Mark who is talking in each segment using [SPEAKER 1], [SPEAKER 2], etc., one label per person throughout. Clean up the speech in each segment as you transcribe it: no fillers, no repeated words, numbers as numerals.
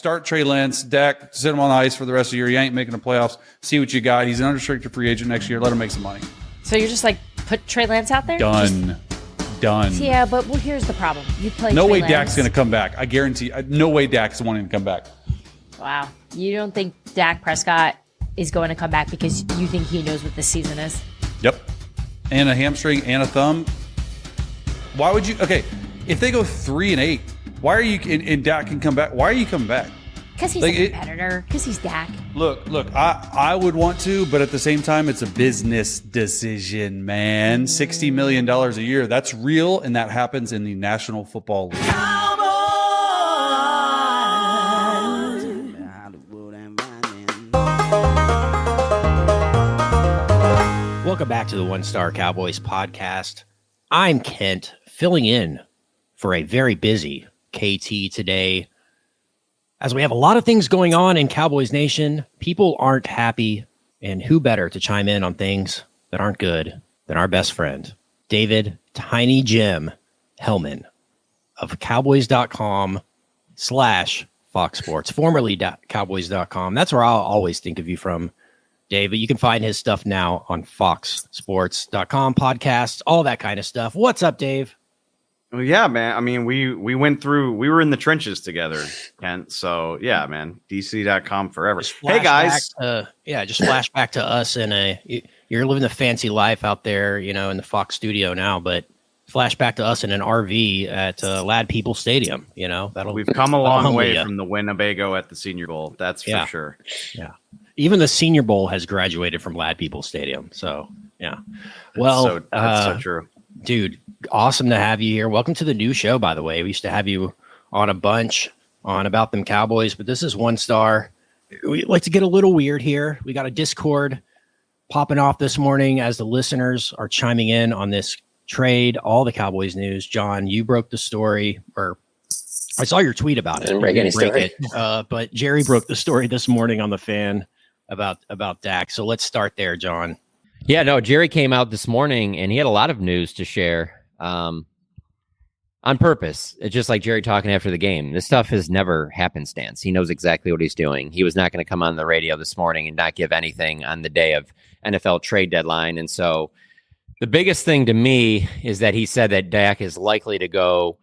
[SPEAKER 1] start Trey Lance, Dak, sit him on the ice for the rest of the year. You ain't making the playoffs. See what you got. He's an unrestricted free agent next year. Let him make some money.
[SPEAKER 2] So you're just like, put Trey Lance out there?
[SPEAKER 1] Done.
[SPEAKER 2] Yeah, but here's the problem. You play
[SPEAKER 1] No
[SPEAKER 2] Trey
[SPEAKER 1] way
[SPEAKER 2] Lance.
[SPEAKER 1] Dak's going to come back. I guarantee. No way Dak's wanting to come back.
[SPEAKER 2] Wow. You don't think Dak Prescott is going to come back because you think he knows what this season is?
[SPEAKER 1] Yep. And a hamstring and a thumb. Why would you? Okay, if they go 3-8, why are you? And Dak can come back. Why are you coming back?
[SPEAKER 2] Because he's a competitor. Because he's Dak.
[SPEAKER 1] Look. I would want to, but at the same time, it's a business decision, man. $60 million a year. That's real, and that happens in the National Football League.
[SPEAKER 3] Welcome back to the One Star Cowboys podcast. I'm Kent, filling in for a very busy KT today. As we have a lot of things going on in Cowboys Nation, people aren't happy, and who better to chime in on things that aren't good than our best friend, David Tiny Jim Helman of Cowboys.com/Fox Sports, formerly Cowboys.com. That's where I'll always think of you from, David. You can find his stuff now on foxsports.com, podcasts, all that kind of stuff. What's up, Dave?
[SPEAKER 4] Well, yeah, man. I mean, we were in the trenches together, Kent. So yeah, man, DC.com forever. Hey guys.
[SPEAKER 3] Just flash back to us you're living the fancy life out there, in the Fox studio now, but flash back to us in an RV at Lad People Stadium,
[SPEAKER 4] we've come a long way from the Winnebago at the Senior Bowl. That's for sure.
[SPEAKER 3] Yeah. Even the Senior Bowl has graduated from Lad People Stadium. So yeah. Well,
[SPEAKER 4] that's so true.
[SPEAKER 3] Dude, awesome to have you here. Welcome to the new show, by the way. We used to have you on a bunch on About Them Cowboys, but this is One Star. We like to get a little weird here. We got a Discord popping off this morning as the listeners are chiming in on this trade, all the Cowboys news. John, you broke the story, or I saw your tweet about it.
[SPEAKER 5] I didn't break any story.
[SPEAKER 3] But Jerry broke the story this morning on the Fan about Dak. So let's start there, John.
[SPEAKER 5] Yeah, no, Jerry came out this morning and he had a lot of news to share on purpose. It's just like Jerry talking after the game. This stuff has never happenstance. He knows exactly what he's doing. He was not going to come on the radio this morning and not give anything on the day of NFL trade deadline. And so the biggest thing to me is that he said that Dak is likely to go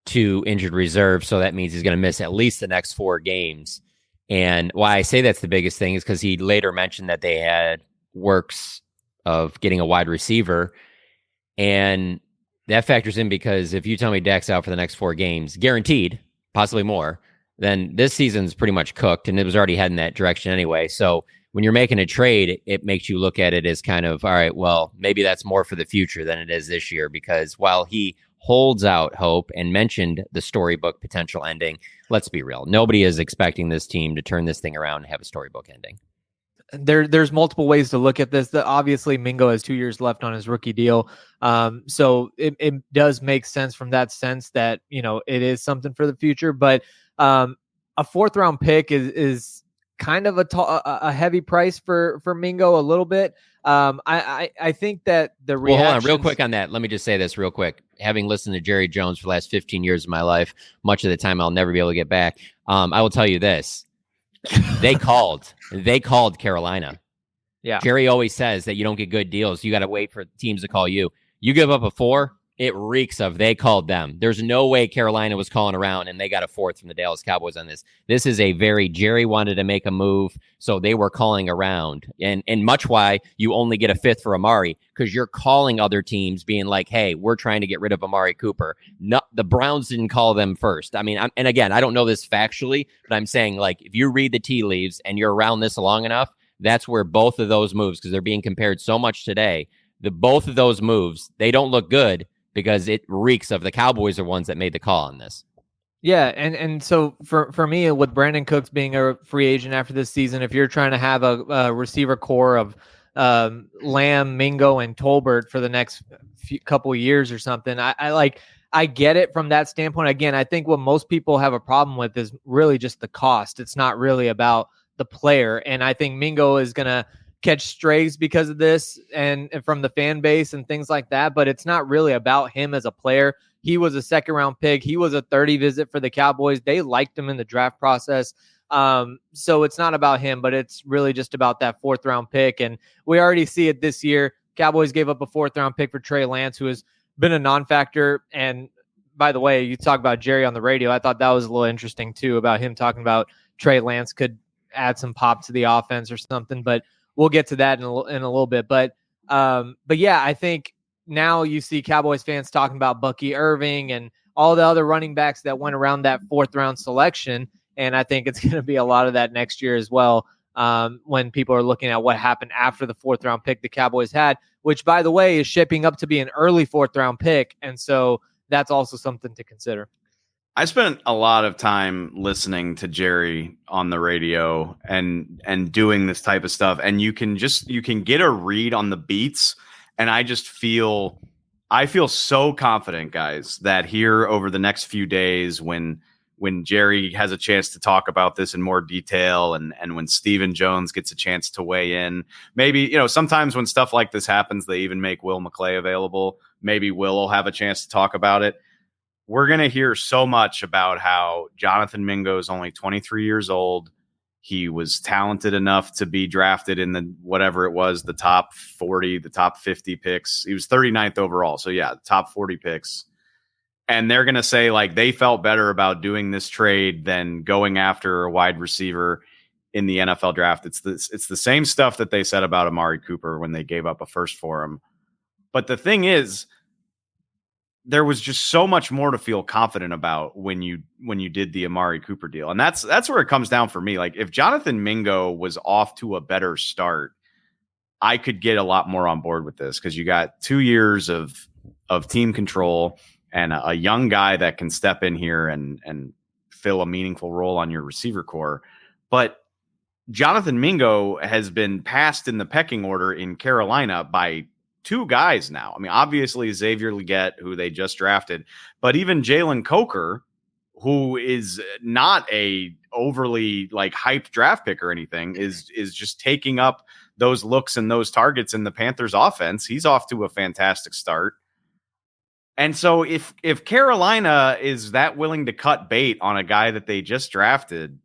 [SPEAKER 5] to injured reserve. So that means he's going to miss at least the next 4 games. And why I say that's the biggest thing is because he later mentioned that they had works of getting a wide receiver. And that factors in because if you tell me Dak's out for the next 4 games, guaranteed, possibly more, then this season's pretty much cooked, and it was already heading that direction anyway. So when you're making a trade, it makes you look at it as kind of, all right, well, maybe that's more for the future than it is this year, because while he holds out hope and mentioned the storybook potential ending, let's be real. Nobody is expecting this team to turn this thing around and have a storybook ending.
[SPEAKER 6] There's multiple ways to look at this. Obviously, Mingo has 2 years left on his rookie deal. So it does make sense from that sense that, it is something for the future. But a 4th round pick is kind of a heavy price for Mingo a little bit. I think that the reaction.
[SPEAKER 5] Well, hold on real quick on that. Let me just say this real quick. Having listened to Jerry Jones for the last 15 years of my life, much of the time I'll never be able to get back. I will tell you this. They called Carolina.
[SPEAKER 6] Yeah.
[SPEAKER 5] Jerry always says that you don't get good deals. You got to wait for teams to call you. You give up a 4, it reeks of they called them. There's no way Carolina was calling around and they got a 4th from the Dallas Cowboys on this. This is a very Jerry wanted to make a move, so they were calling around. And much why you only get a 5th for Amari, because you're calling other teams being like, hey, we're trying to get rid of Amari Cooper. No, the Browns didn't call them first. I mean, and again, I don't know this factually, but I'm saying, like, if you read the tea leaves and you're around this long enough, that's where both of those moves, because they're being compared so much today, both of those moves, they don't look good because it reeks of the Cowboys are ones that made the call on this.
[SPEAKER 6] Yeah, and so for me, with Brandon Cooks being a free agent after this season, if you're trying to have a receiver core of Lamb, Mingo, and Tolbert for the next couple of years or something, I get it from that standpoint. Again, I think what most people have a problem with is really just the cost. It's not really about the player, and I think Mingo is going to catch strays because of this and from the fan base and things like that, but it's not really about him as a player. He was a second round pick. He was a 30 visit for the Cowboys. They liked him in the draft process. So it's not about him, but it's really just about that 4th round pick. And we already see it this year. Cowboys gave up a 4th round pick for Trey Lance, who has been a non-factor. And by the way, you talk about Jerry on the radio. I thought that was a little interesting too, about him talking about Trey Lance could add some pop to the offense or something, but we'll get to that in a little bit. But yeah, I think now you see Cowboys fans talking about Bucky Irving and all the other running backs that went around that 4th round selection. And I think it's going to be a lot of that next year as well, when people are looking at what happened after the 4th round pick the Cowboys had, which, by the way, is shaping up to be an early 4th round pick. And so that's also something to consider.
[SPEAKER 4] I spent a lot of time listening to Jerry on the radio and doing this type of stuff. And you can get a read on the beats. And I feel so confident, guys, that here over the next few days, when Jerry has a chance to talk about this in more detail, and when Stephen Jones gets a chance to weigh in, maybe, sometimes when stuff like this happens, they even make Will McClay available. Maybe Will will have a chance to talk about it. We're going to hear so much about how Jonathan Mingo is only 23 years old. He was talented enough to be drafted in the top 40, the top 50 picks. He was 39th overall. So yeah, top 40 picks. And they're going to say, like, they felt better about doing this trade than going after a wide receiver in the NFL draft. It's the same stuff that they said about Amari Cooper when they gave up a first for him. But the thing is, there was just so much more to feel confident about when you did the Amari Cooper deal. And that's where it comes down for me. Like, if Jonathan Mingo was off to a better start, I could get a lot more on board with this, because you got 2 years of team control and a young guy that can step in here and fill a meaningful role on your receiver core. But Jonathan Mingo has been passed in the pecking order in Carolina by 2 guys now. I mean, obviously Xavier Legette, who they just drafted, but even Jalen Coker, who is not a overly hyped draft pick or anything, is just taking up those looks and those targets in the Panthers offense. He's off to a fantastic start. And so if Carolina is that willing to cut bait on a guy that they just drafted,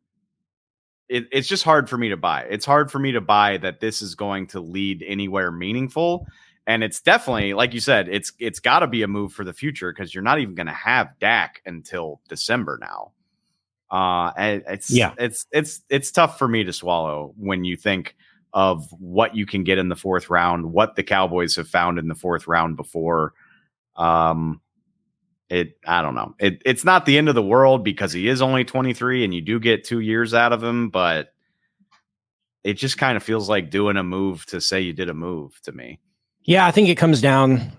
[SPEAKER 4] it's just hard for me to buy. It's hard for me to buy that this is going to lead anywhere meaningful. And it's definitely, like you said, it's got to be a move for the future, because you're not even going to have Dak until December now. And it's tough for me to swallow when you think of what you can get in the 4th round, what the Cowboys have found in the 4th round before. I don't know. It's not the end of the world, because he is only 23 and you do get 2 years out of him, but it just kind of feels like doing a move to say you did a move to me.
[SPEAKER 3] Yeah, I think it comes down,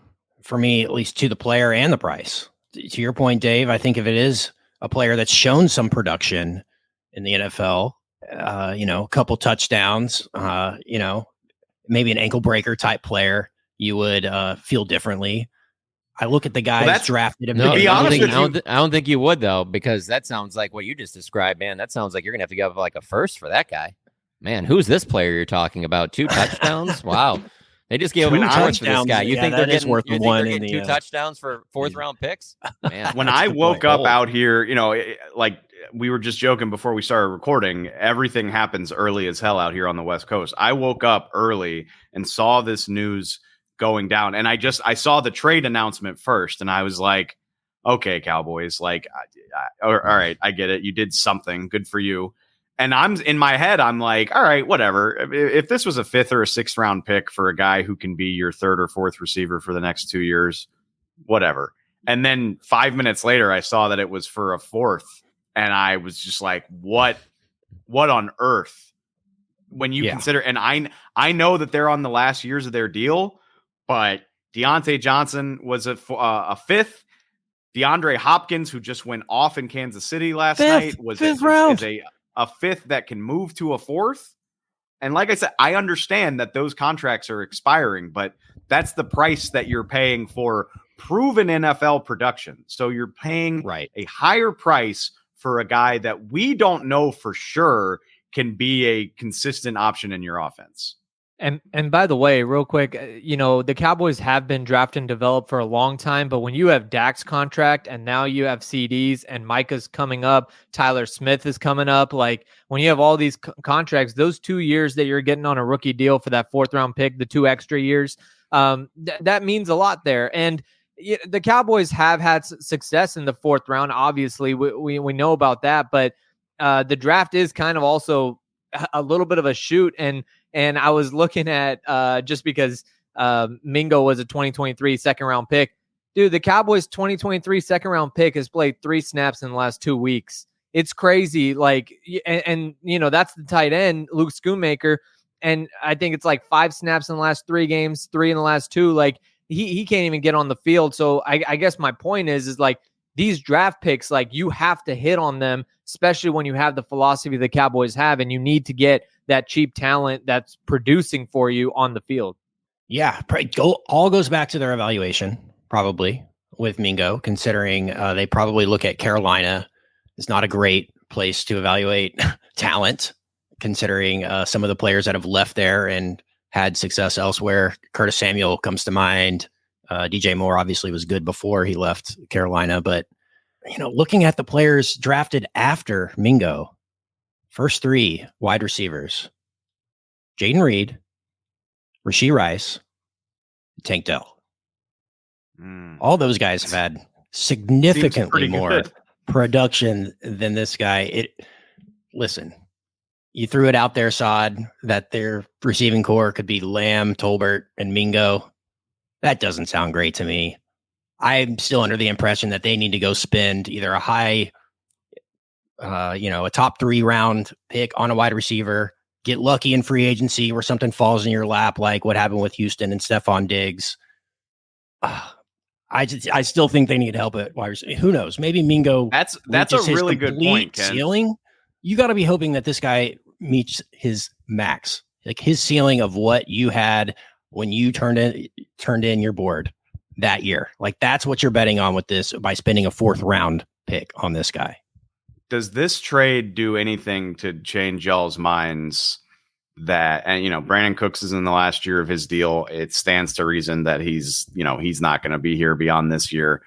[SPEAKER 3] for me, at least, to the player and the price. To your point, Dave, I think if it is a player that's shown some production in the NFL, a couple touchdowns, maybe an ankle breaker type player, you would feel differently. I look at the guys drafted.
[SPEAKER 5] No, I don't think you would, though, because that sounds like what you just described, man. That sounds like you're going to have to give a first for that guy. Man, who's this player you're talking about? 2 touchdowns? Wow. They just gave 2 touchdowns for this guy. You think they're getting worth one in the 2 touchdowns for 4th round picks? Man,
[SPEAKER 4] when I woke up out here, like we were just joking before we started recording, everything happens early as hell out here on the West Coast. I woke up early and saw this news going down, and I saw the trade announcement first, and I was like, okay, Cowboys, all right, I get it. You did something good for you. And I'm in my head, I'm like, all right, whatever. If this was a 5th or a 6th round pick for a guy who can be your 3rd or 4th receiver for the next 2 years, whatever. And then 5 minutes later, I saw that it was for a 4th. And I was just like, what on earth? When you consider, and I know that they're on the last years of their deal, but Deontay Johnson was a 5th. DeAndre Hopkins, who just went off in Kansas City last night, was a 5th that can move to a 4th. And like I said, I understand that those contracts are expiring, but that's the price that you're paying for proven NFL production. So you're paying a higher price for a guy that we don't know for sure can be a consistent option in your offense.
[SPEAKER 6] And by the way, real quick, the Cowboys have been draft and developed for a long time, but when you have Dak's contract and now you have CDs and Micah's coming up, Tyler Smith is coming up, like when you have all these contracts, those 2 years that you're getting on a rookie deal for that 4th round pick, the 2 extra years, that means a lot there. And the Cowboys have had success in the 4th round. Obviously, we know about that, but the draft is kind of also a little bit of a shoot. And I was looking at just because Mingo was a 2023 second round pick. Dude, the Cowboys 2023 second round pick has played 3 snaps in the last 2 weeks. It's crazy. Like, and that's the tight end, Luke Schoonmaker. And I think it's like 5 snaps in the last 3 games, 3 in the last 2. Like, he can't even get on the field. So I guess my point is like these draft picks, like you have to hit on them, especially when you have the philosophy the Cowboys have, and you need to get that cheap talent that's producing for you on the field.
[SPEAKER 3] Yeah, all goes back to their evaluation, probably, with Mingo, considering they probably look at Carolina. It's not a great place to evaluate talent, considering some of the players that have left there and had success elsewhere. Curtis Samuel comes to mind. DJ Moore obviously was good before he left Carolina, but looking at the players drafted after Mingo, first 3 wide receivers: Jaden Reed, Rashee Rice, Tank Dell. All those guys have had significantly more production than this guy. Listen, you threw it out there, Saad, that their receiving core could be Lamb, Tolbert, and Mingo. That doesn't sound great to me. I'm still under the impression that they need to go spend either a high, a top 3 round pick on a wide receiver, get lucky in free agency where something falls in your lap, like what happened with Houston and Stephon Diggs. I still think they need help at wide receiver. Who knows? Maybe Mingo.
[SPEAKER 4] That's a really good point, Ken.
[SPEAKER 3] Ceiling. You got to be hoping that this guy meets his max, like his ceiling of what you had when you turned in your board that year. Like that's what you're betting on with this by spending a 4th round pick on this guy.
[SPEAKER 4] Does this trade do anything to change y'all's minds that, and Brandon Cooks is in the last year of his deal. It stands to reason that he's not going to be here beyond this year.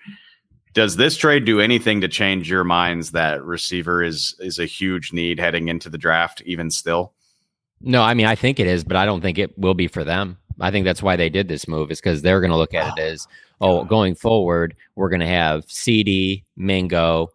[SPEAKER 4] Does this trade do anything to change your minds that receiver is a huge need heading into the draft, even still?
[SPEAKER 5] No, I mean, I think it is, but I don't think it will be for them. I think that's why they did this move, is because they're going to look at it as, going forward, we're going to have CD, Mingo,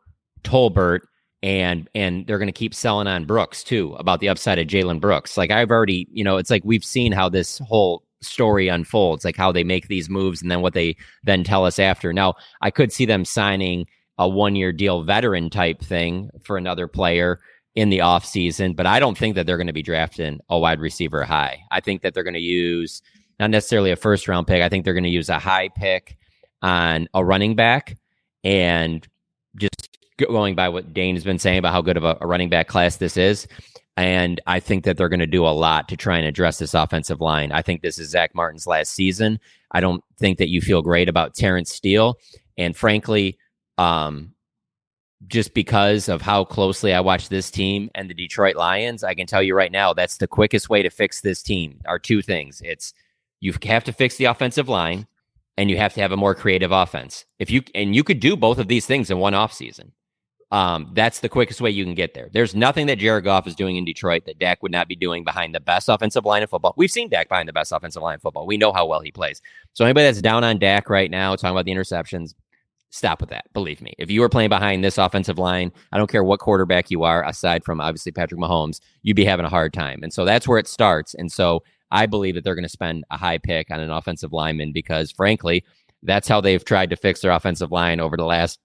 [SPEAKER 5] Tolbert, and they're going to keep selling on Brooks too, about the upside of Jalen Brooks. Like I've already, it's like we've seen how this whole story unfolds, like how they make these moves and then what they then tell us after. Now, I could see them signing a 1-year deal veteran type thing for another player in the offseason, but I don't think that they're going to be drafting a wide receiver high. I think that they're going to use not necessarily a 1st round pick. I think they're going to use a high pick on a running back, and just going by what Dane has been saying about how good of a running back class this is. And I think that they're going to do a lot to try and address this offensive line. I think this is Zach Martin's last season. I don't think that you feel great about Terrence Steele. And frankly, just because of how closely I watch this team and the Detroit Lions, I can tell you right now, that's the quickest way to fix this team are 2 things. It's you have to fix the offensive line, and you have to have a more creative offense. You could do both of these things in one offseason. That's the quickest way you can get there. There's nothing that Jared Goff is doing in Detroit that Dak would not be doing behind the best offensive line in football. We've seen Dak behind the best offensive line in football. We know how well he plays. So anybody that's down on Dak right now, talking about the interceptions, stop with that. Believe me. If you were playing behind this offensive line, I don't care what quarterback you are, aside from obviously Patrick Mahomes, you'd be having a hard time. And so that's where it starts. And so I believe that they're going to spend a high pick on an offensive lineman because, frankly, that's how they've tried to fix their offensive line over the last,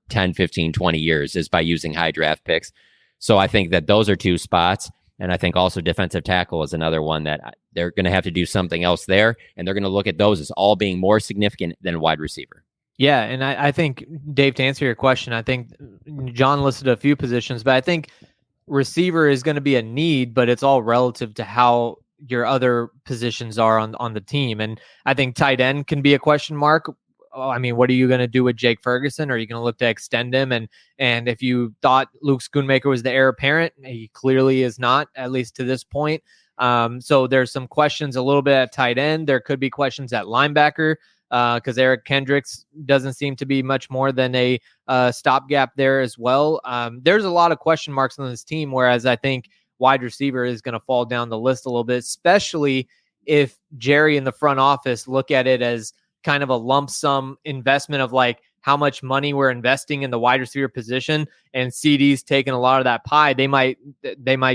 [SPEAKER 5] 10, 15, 20 years is by using high draft picks. So I think that those are 2 spots. And I think also defensive tackle is another one that they're going to have to do something else there. And they're going to look at those as all being more significant than wide receiver.
[SPEAKER 6] Yeah, and I think, Dave, to answer your question, I think John listed a few positions, but I think receiver is going to be a need, but it's all relative to how your other positions are on the team. And I think tight end can be a question mark. I mean, what are you going to do with Jake Ferguson? Are you going to look to extend him? And if you thought Luke Schoonmaker was the heir apparent, he clearly is not, at least to this point. So there's some questions a little bit at tight end. There could be questions at linebacker because Eric Kendricks doesn't seem to be much more than a stopgap there as well. There's a lot of question marks on this team, whereas I think wide receiver is going to fall down the list a little bit, especially if Jerry in the front office look at it as kind of a lump sum investment of like how much money we're investing in the wide receiver position, and CD's taking a lot of that pie. They might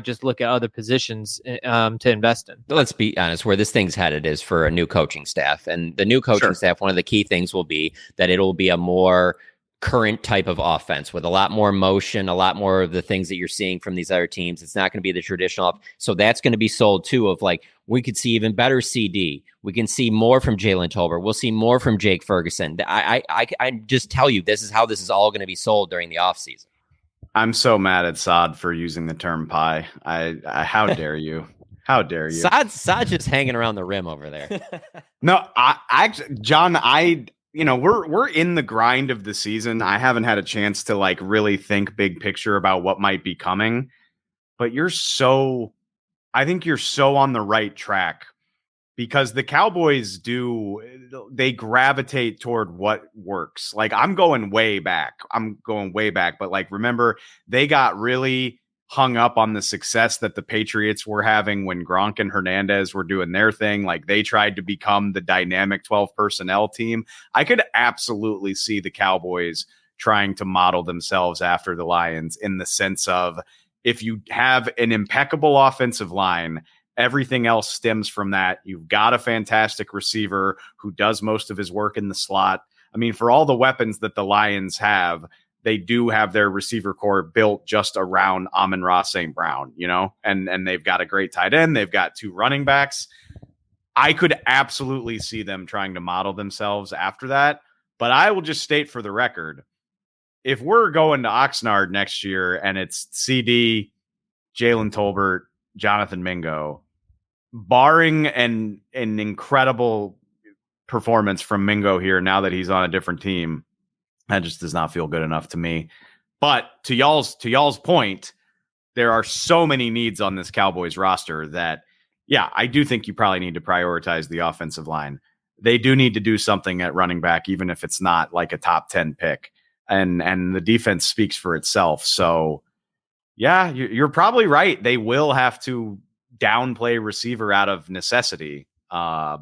[SPEAKER 6] just look at other positions to invest in.
[SPEAKER 5] Let's be honest, where this thing's headed is for a new coaching staff, and the new coaching staff, one of the key things will be that it'll be a more current type of offense with a lot more motion, a lot more of the things that you're seeing from these other teams. It's not going to be the traditional. So that's going to be sold too, of like, we could see even better CD. We can see more from Jalen Tolbert. We'll see more from Jake Ferguson. I just tell you, this is how this is all going to be sold during the offseason.
[SPEAKER 4] I'm so mad at Saad for using the term pie. How dare you? How dare you?
[SPEAKER 5] Saad's just hanging around the rim over there.
[SPEAKER 4] No, John, we're in the grind of the season. I haven't had a chance to like really think big picture about what might be coming, but I think you're so on the right track, because the Cowboys they gravitate toward what works. Like I'm going way back, but like, remember they got really hung up on the success that the Patriots were having when Gronk and Hernandez were doing their thing. Like they tried to become the dynamic 12 personnel team. I could absolutely see the Cowboys trying to model themselves after the Lions, in the sense of, if you have an impeccable offensive line, everything else stems from that. You've got a fantastic receiver who does most of his work in the slot. I mean, for all the weapons that the Lions have, they do have their receiver core built just around Amon-Ra St. Brown, and they've got a great tight end. They've got 2 running backs. I could absolutely see them trying to model themselves after that. But I will just state for the record, if we're going to Oxnard next year and it's CD, Jalen Tolbert, Jonathan Mingo, barring an incredible performance from Mingo here now that he's on a different team, that just does not feel good enough to me. But to y'all's point, there are so many needs on this Cowboys roster that, yeah, I do think you probably need to prioritize the offensive line. They do need to do something at running back, even if it's not like a top 10 pick. And the defense speaks for itself. So, yeah, you're probably right. They will have to downplay receiver out of necessity. But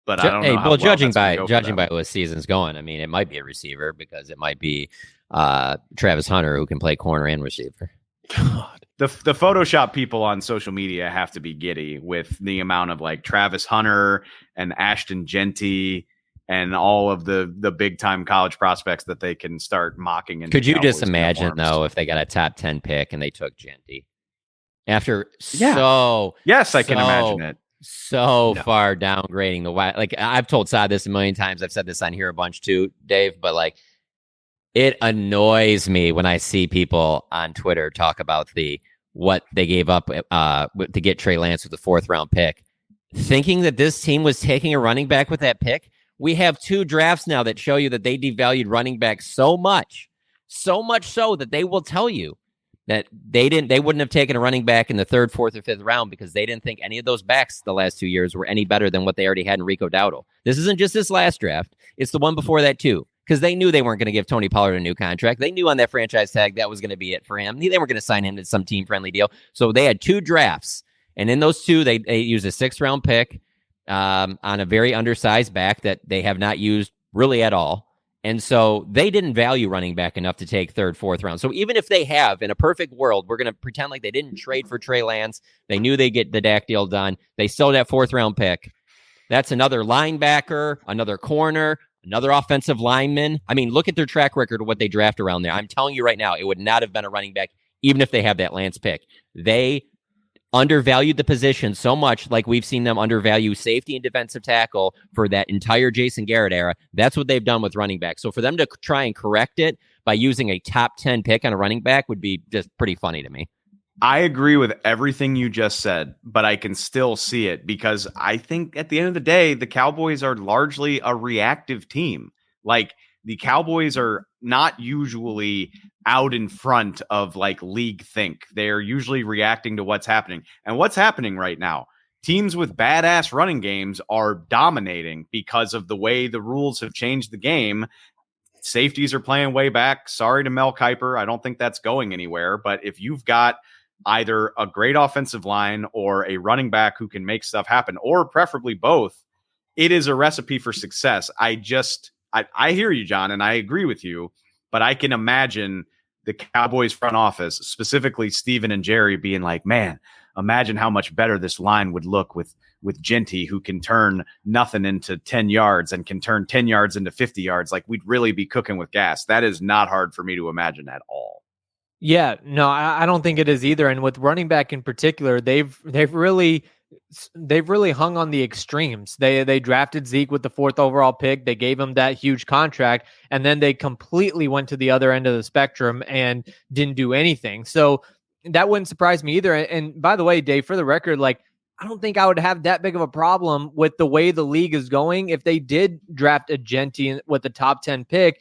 [SPEAKER 4] I don't know.
[SPEAKER 5] Well, judging by the season's going, I mean, it might be a receiver, because it might be Travis Hunter, who can play corner and receiver.
[SPEAKER 4] God. The Photoshop people on social media have to be giddy with the amount of like Travis Hunter and Ashton Genty and all of the big time college prospects that they can start mocking.
[SPEAKER 5] Could you just imagine though, if they got a top 10 pick and they took Genty after?
[SPEAKER 4] Yes, I can imagine it.
[SPEAKER 5] Far downgrading the wide. Like I've told Saad this a million times. I've said this on here a bunch too, Dave, but like it annoys me when I see people on Twitter talk about what they gave up to get Trey Lance with the 4th round pick, thinking that this team was taking a running back with that pick. We have 2 drafts now that show you that they devalued running back so much so that they will tell you that they wouldn't have taken a running back in the 3rd, 4th, or 5th round because they didn't think any of those backs the last 2 years were any better than what they already had in Rico Dowdle. This isn't just this last draft. It's the one before that too, because they knew they weren't going to give Tony Pollard a new contract. They knew on that franchise tag that was going to be it for him. They weren't going to sign him to some team-friendly deal. So they had 2 drafts, and in those 2, they used a 6th round pick on a very undersized back that they have not used really at all. And so they didn't value running back enough to take 3rd, 4th round. So even if they have, in a perfect world, we're going to pretend like they didn't trade for Trey Lance. They knew they'd get the Dak deal done. They still had that 4th round pick. That's another linebacker, another corner, another offensive lineman. I mean, look at their track record of what they draft around there. I'm telling you right now, it would not have been a running back, even if they have that Lance pick. They undervalued the position so much, like we've seen them undervalue safety and defensive tackle for that entire Jason Garrett era. That's what they've done with running back. So for them to try and correct it by using a top 10 pick on a running back would be just pretty funny to me.
[SPEAKER 4] I agree with everything you just said, but I can still see it, because I think at the end of the day, the Cowboys are largely a reactive team. Like the Cowboys are not usually out in front of like league think. They're usually reacting to what's happening. And what's happening right now, teams with badass running games are dominating because of the way the rules have changed the game. Safeties are playing way back. Sorry to Mel Kiper. I don't think that's going anywhere. But if you've got either a great offensive line or a running back who can make stuff happen, or preferably both, it is a recipe for success. I hear you, John, and I agree with you, but I can imagine the Cowboys front office, specifically Steven and Jerry, being like, man, imagine how much better this line would look with Genty, who can turn nothing into 10 yards and can turn 10 yards into 50 yards. Like, we'd really be cooking with gas. That is not hard for me to imagine at all.
[SPEAKER 6] Yeah, no, I don't think it is either. And with running back in particular, they've really hung on the extremes. They drafted Zeke with the 4th overall pick. They gave him that huge contract, and then they completely went to the other end of the spectrum and didn't do anything. So that wouldn't surprise me either. And by the way, Dave, for the record, like, I don't think I would have that big of a problem with the way the league is going if they did draft a Genty with the top 10 pick.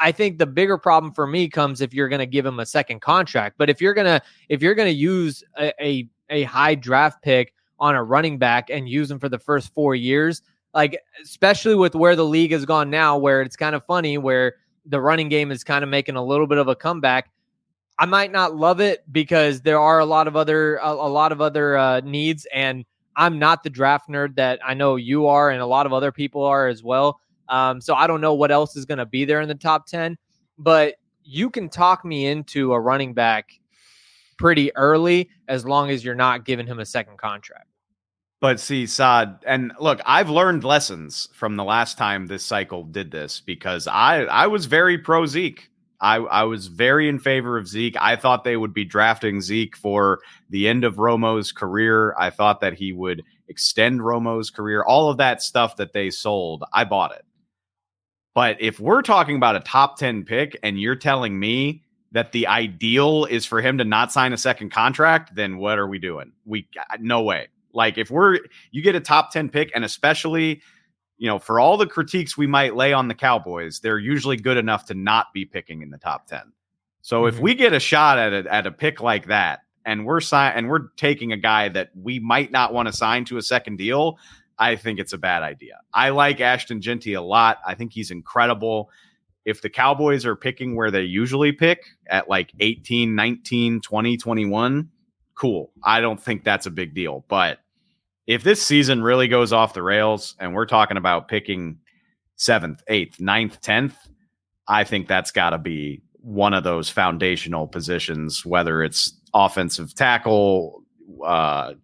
[SPEAKER 6] I think the bigger problem for me comes if you're going to give him a second contract. But if you're gonna use a high draft pick on a running back and use him for the first 4 years, like, especially with where the league has gone now, where it's kind of funny, where the running game is kind of making a little bit of a comeback, I might not love it because there are a lot of other needs, and I'm not the draft nerd that I know you are, and a lot of other people are as well. So I don't know what else is going to be there in the top 10, but you can talk me into a running back pretty early as long as you're not giving him a second contract.
[SPEAKER 4] But see, Saad, and look, I've learned lessons from the last time this cycle did this, because I was very pro Zeke. I was very in favor of Zeke. I thought they would be drafting Zeke for the end of Romo's career. I thought that he would extend Romo's career. All of that stuff that they sold, I bought it. But if we're talking about a top 10 pick and you're telling me that the ideal is for him to not sign a second contract, then what are we doing? No way. Like, if you get a top 10 pick, and especially, for all the critiques we might lay on the Cowboys, they're usually good enough to not be picking in the top 10. So if we get a shot at a pick like that, and we're taking a guy that we might not want to sign to a second deal, I think it's a bad idea. I like Ashton Genty a lot. I think he's incredible. If the Cowboys are picking where they usually pick at like 18, 19, 20, 21, cool. I don't think that's a big deal. But if this season really goes off the rails and we're talking about picking 7th, 8th, 9th, 10th, I think that's got to be one of those foundational positions, whether it's offensive tackle,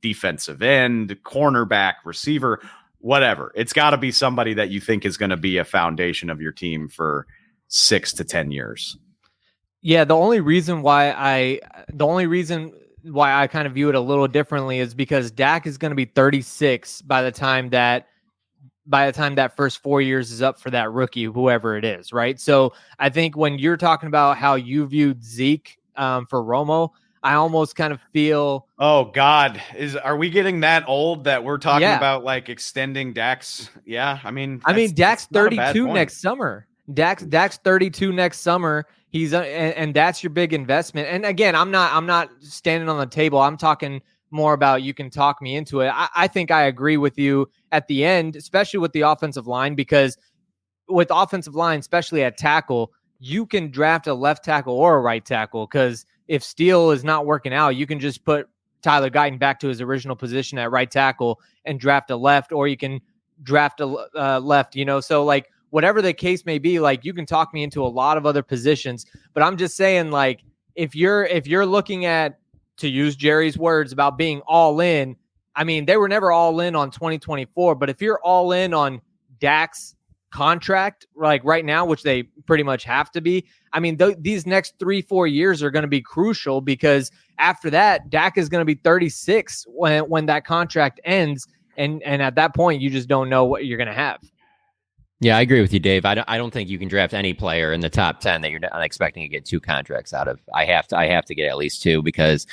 [SPEAKER 4] defensive end, cornerback, receiver, whatever. It's got to be somebody that you think is going to be a foundation of your team for 6 to 10 years.
[SPEAKER 6] Yeah, the only reason why I kind of view it a little differently is because Dak is going to be 36 by the time that first 4 years is up for that rookie, whoever it is, right? So I think when you're talking about how you viewed Zeke for Romo, I almost kind of feel,
[SPEAKER 4] oh God, are we getting that old that we're talking about like extending Dak's? Yeah, I mean,
[SPEAKER 6] Dak's 32 next summer. Dak's 32 next summer. He's and that's your big investment. And again, I'm not standing on the table. I'm talking more about, you can talk me into it. I think I agree with you at the end, especially with the offensive line, because with offensive line, especially at tackle, you can draft a left tackle or a right tackle, because if Steele is not working out, you can just put Tyler Guyton back to his original position at right tackle and draft a left, or you can draft a left, so like, whatever the case may be, like, you can talk me into a lot of other positions, but I'm just saying, like, if you're looking at, to use Jerry's words about being all in, I mean, they were never all in on 2024, but if you're all in on Dak's contract, like right now, which they pretty much have to be, I mean, these next 3-4 years are going to be crucial, because after that, Dak is going to be 36 when that contract ends. And at that point, you just don't know what you're going to have.
[SPEAKER 5] Yeah, I agree with you, Dave. I don't think you can draft any player in the top 10 that you're not expecting to get 2 contracts out of. I have to get at least 2, because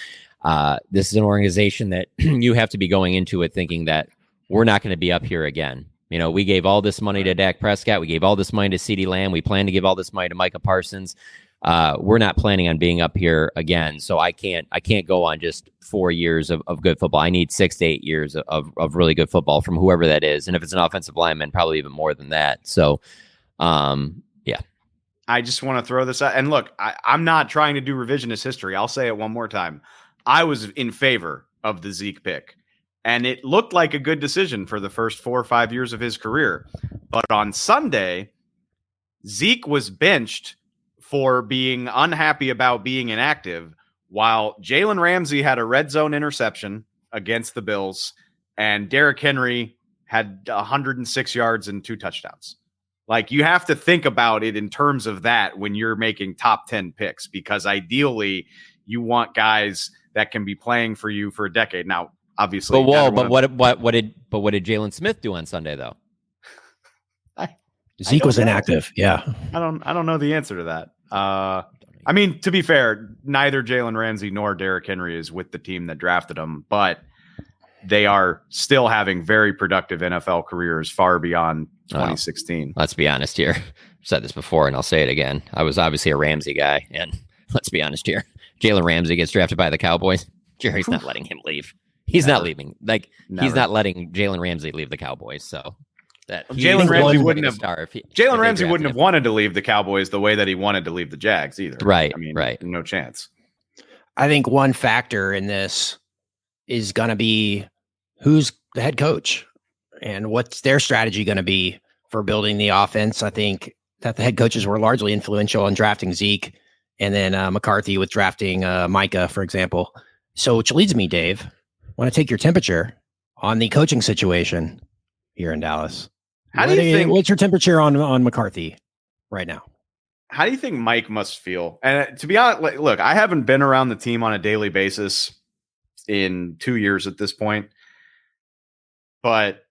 [SPEAKER 5] this is an organization that you have to be going into it thinking that we're not going to be up here again. You know, we gave all this money to Dak Prescott. We gave all this money to CeeDee Lamb. We plan to give all this money to Micah Parsons. We're not planning on being up here again. So I can't go on just 4 years of good football. I need 6 to 8 years of really good football from whoever that is. And if it's an offensive lineman, probably even more than that. So, yeah.
[SPEAKER 4] I just want to throw this out. And look, I'm not trying to do revisionist history. I'll say it one more time. I was in favor of the Zeke pick. And it looked like a good decision for the first 4 or 5 years of his career. But on Sunday, Zeke was benched for being unhappy about being inactive, while Jalen Ramsey had a red zone interception against the Bills, and Derrick Henry had 106 yards and 2 touchdowns. Like, you have to think about it in terms of that when you're making top 10 picks, because ideally you want guys that can be playing for you for a decade. Now, obviously,
[SPEAKER 5] but what did Jalen Smith do on Sunday though?
[SPEAKER 3] Zeke was inactive. Yeah.
[SPEAKER 4] I don't know the answer to that. I mean, to be fair, neither Jalen Ramsey nor Derrick Henry is with the team that drafted him, but they are still having very productive NFL careers far beyond 2016.
[SPEAKER 5] Let's be honest here. I've said this before and I'll say it again. I was obviously a Ramsey guy, and let's be honest here. Jalen Ramsey gets drafted by the Cowboys. Jerry's not letting him leave. He's not leaving. Like, he's not letting Jalen Ramsey leave the Cowboys. So that
[SPEAKER 4] Jalen Ramsey wouldn't have
[SPEAKER 5] Jalen
[SPEAKER 4] Ramsey wouldn't have wanted to leave the Cowboys the way that he wanted to leave the Jags either.
[SPEAKER 5] Right.
[SPEAKER 4] I mean,
[SPEAKER 5] right.
[SPEAKER 4] No chance.
[SPEAKER 3] I think one factor in this is going to be who's the head coach and what's their strategy going to be for building the offense. I think that the head coaches were largely influential in drafting Zeke, and then McCarthy with drafting Micah, for example. So, which leads me, Dave, I want to take your temperature on the coaching situation here in Dallas.
[SPEAKER 4] How do you think?
[SPEAKER 3] What's your temperature on McCarthy right now?
[SPEAKER 4] How do you think Mike must feel? And to be honest, look, I haven't been around the team on a daily basis in 2 years at this point, but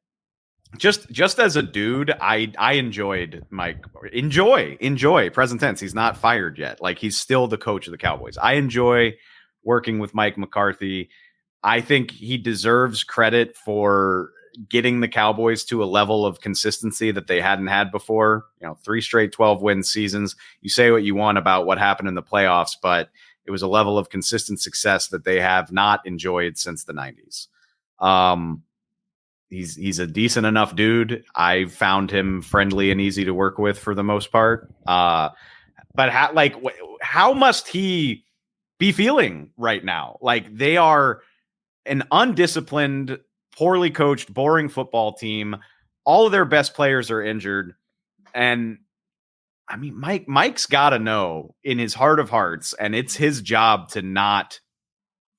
[SPEAKER 4] just as a dude, I enjoyed Mike. Enjoy present tense. He's not fired yet. Like, he's still the coach of the Cowboys. I enjoy working with Mike McCarthy. I think he deserves credit for getting the Cowboys to a level of consistency that they hadn't had before. 3 straight 12-win seasons. You say what you want about what happened in the playoffs, but it was a level of consistent success that they have not enjoyed since the 90s. He's a decent enough dude. I found him friendly and easy to work with for the most part. But how must he be feeling right now? Like, they are an undisciplined, poorly coached, boring football team. All of their best players are injured. And I mean, Mike's got to know in his heart of hearts, and it's his job to not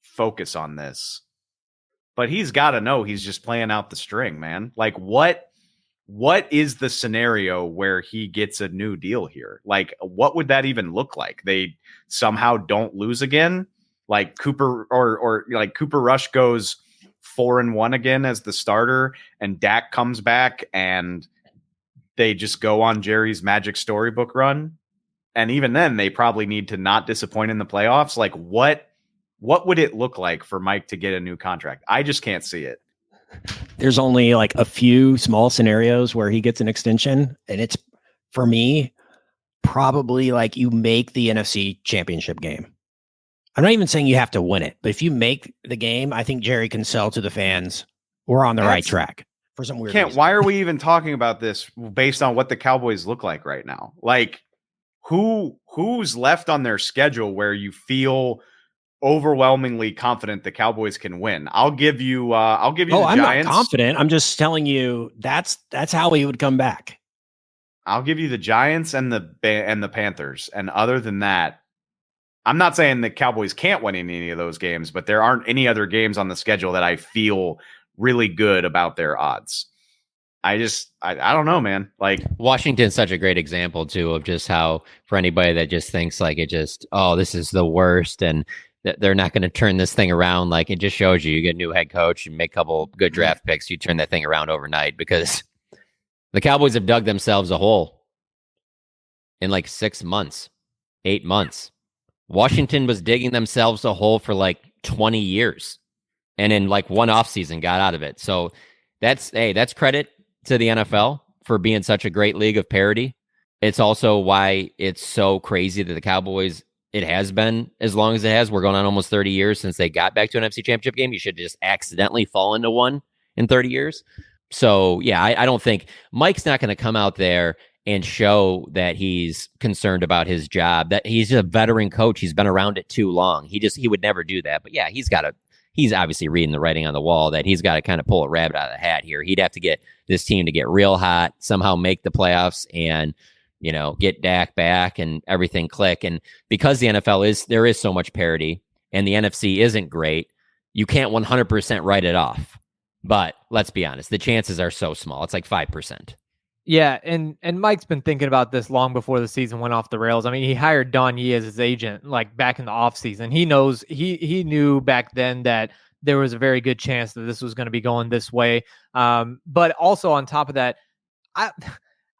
[SPEAKER 4] focus on this, but he's got to know he's just playing out the string, man. Like, what is the scenario where he gets a new deal here? Like, what would that even look like? They somehow don't lose again? Like Cooper or like Cooper Rush goes 4-1 again as the starter, and Dak comes back and they just go on Jerry's magic storybook run. And even then, they probably need to not disappoint in the playoffs. Like, what would it look like for Mike to get a new contract? I just can't see it.
[SPEAKER 3] There's only like a few small scenarios where he gets an extension. And it's, for me, probably like you make the NFC Championship game. I'm not even saying you have to win it, but if you make the game, I think Jerry can sell to the fans, we're on the right track for some weird reason.
[SPEAKER 4] Why are we even talking about this based on what the Cowboys look like right now? Like, who's left on their schedule where you feel overwhelmingly confident the Cowboys can win? I'll give you the
[SPEAKER 3] I'm
[SPEAKER 4] Giants.
[SPEAKER 3] not confident. I'm just telling you that's how he would come back.
[SPEAKER 4] I'll give you the Giants and the Panthers. And other than that, I'm not saying the Cowboys can't win in any of those games, but there aren't any other games on the schedule that I feel really good about their odds. I don't know, man. Like,
[SPEAKER 5] Washington's such a great example too of just how, for anybody that just thinks like this is the worst and they're not going to turn this thing around. Like, it just shows you get a new head coach and make a couple good draft picks. You turn that thing around overnight, because the Cowboys have dug themselves a hole in like 6 months, 8 months. Washington was digging themselves a hole for like 20 years and in like one offseason got out of it. So that's credit to the NFL for being such a great league of parity. It's also why it's so crazy that the Cowboys, it has been as long as it has. We're going on almost 30 years since they got back to an NFC Championship game. You should just accidentally fall into one in 30 years. So, yeah, I don't think Mike's not going to come out there and show that he's concerned about his job, that he's a veteran coach. He's been around it too long. He would never do that. But yeah, he's obviously reading the writing on the wall that he's got to kind of pull a rabbit out of the hat here. He'd have to get this team to get real hot, somehow make the playoffs and, get Dak back and everything click. And because the NFL there is so much parity and the NFC isn't great, you can't 100% write it off. But let's be honest, the chances are so small. It's like 5%.
[SPEAKER 6] Yeah, and Mike's been thinking about this long before the season went off the rails. I mean, he hired Don Yee as his agent like back in the offseason. He knows he knew back then that there was a very good chance that this was going to be going this way. But also on top of that,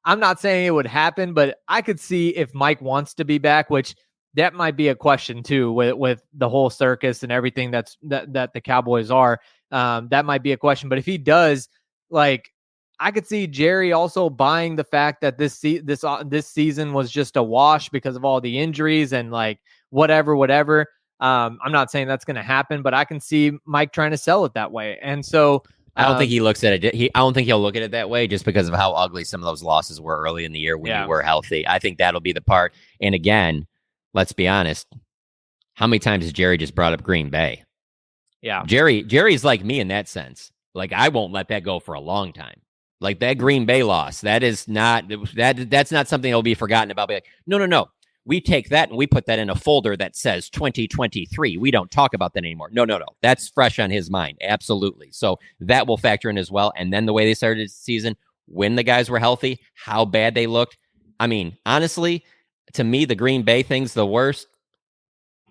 [SPEAKER 6] I'm not saying it would happen, but I could see if Mike wants to be back, which that might be a question too with the whole circus and everything that the Cowboys are. That might be a question. But if he does, I could see Jerry also buying the fact that this season was just a wash because of all the injuries and whatever. I'm not saying that's going to happen, but I can see Mike trying to sell it that way. And so
[SPEAKER 5] I don't think he looks at it. I don't think he'll look at it that way just because of how ugly some of those losses were early in the year when you were healthy. I think that'll be the part. And again, let's be honest. How many times has Jerry just brought up Green Bay?
[SPEAKER 6] Yeah.
[SPEAKER 5] Jerry's like me in that sense. Like, I won't let that go for a long time. Like that Green Bay loss, that's not something that'll be forgotten about. Be like, no. We take that and we put that in a folder that says 2023. We don't talk about that anymore. No. That's fresh on his mind. Absolutely. So that will factor in as well. And then the way they started the season, when the guys were healthy, how bad they looked. I mean, honestly, to me, the Green Bay thing's the worst.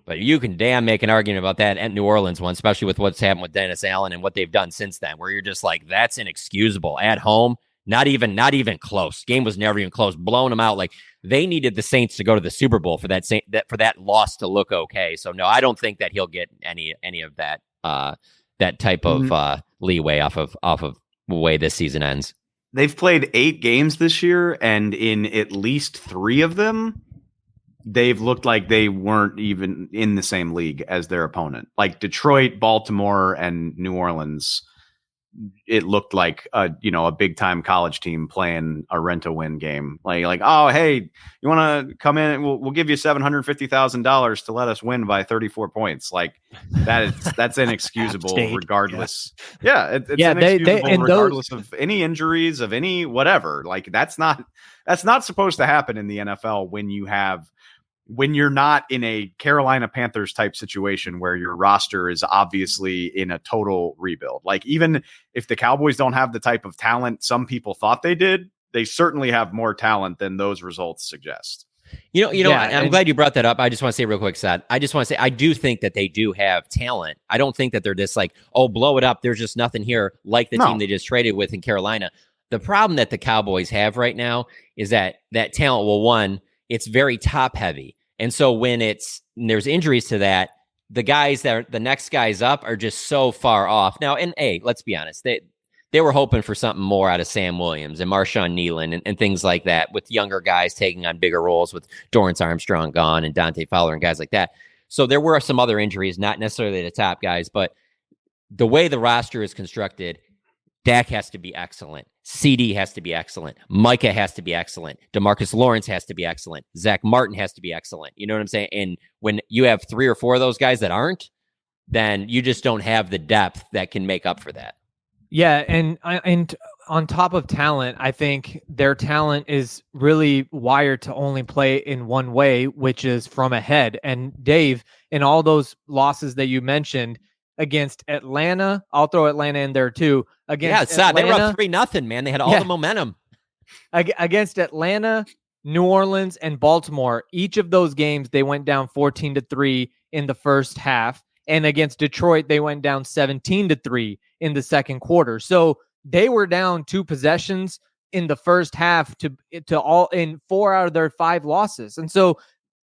[SPEAKER 5] But you can damn make an argument about that at New Orleans one, especially with what's happened with Dennis Allen and what they've done since then, where you're just like, that's inexcusable. At home, not even close. Game was never even close. Blowing them out. Like, they needed the Saints to go to the Super Bowl for that loss to look okay. So no, I don't think that he'll get any of that that type of leeway off of the way this season ends.
[SPEAKER 4] They've played 8 games this year, and in at least 3 of them, they've looked like they weren't even in the same league as their opponent. Like Detroit, Baltimore, and New Orleans, it looked like a big time college team playing a rent-a-win game. Like, oh, hey, you want to come in? We'll give you $750,000 to let us win by 34 points. Like that's inexcusable, regardless. Yeah, it's inexcusable regardless of any injuries, of any whatever. Like that's not supposed to happen in the NFL when you're not in a Carolina Panthers type situation where your roster is obviously in a total rebuild. Like, even if the Cowboys don't have the type of talent some people thought they did, they certainly have more talent than those results suggest.
[SPEAKER 5] I'm glad you brought that up. I just want to say real quick, Sad. I just want to say, I do think that they do have talent. I don't think that they're just like, oh, blow it up. There's just nothing here like the team they just traded with in Carolina. The problem that the Cowboys have right now is that talent, well, one, it's very top heavy. And so when there's injuries to that, the guys the next guys up are just so far off. Now, and let's be honest, they were hoping for something more out of Sam Williams and Marshawn Nealon and things like that, with younger guys taking on bigger roles, with Dorrance Armstrong gone and Dante Fowler and guys like that. So there were some other injuries, not necessarily the top guys, but the way the roster is constructed, Dak has to be excellent. CD has to be excellent. Micah has to be excellent. DeMarcus Lawrence has to be excellent. Zach Martin has to be excellent. You know what I'm saying? And when you have 3 or 4 of those guys that aren't, then you just don't have the depth that can make up for that.
[SPEAKER 6] Yeah, and on top of talent, I think their talent is really wired to only play in one way, which is from ahead. And Dave, in all those losses that you mentioned, against Atlanta, I'll throw Atlanta in there too. Against
[SPEAKER 5] Atlanta, they were up 3-0, man. They had all the momentum.
[SPEAKER 6] Against Atlanta, New Orleans, and Baltimore, each of those games they went down 14-3 in the first half, and against Detroit they went down 17-3 in the second quarter. So they were down 2 possessions in the first half to all in 4 out of their 5 losses. And so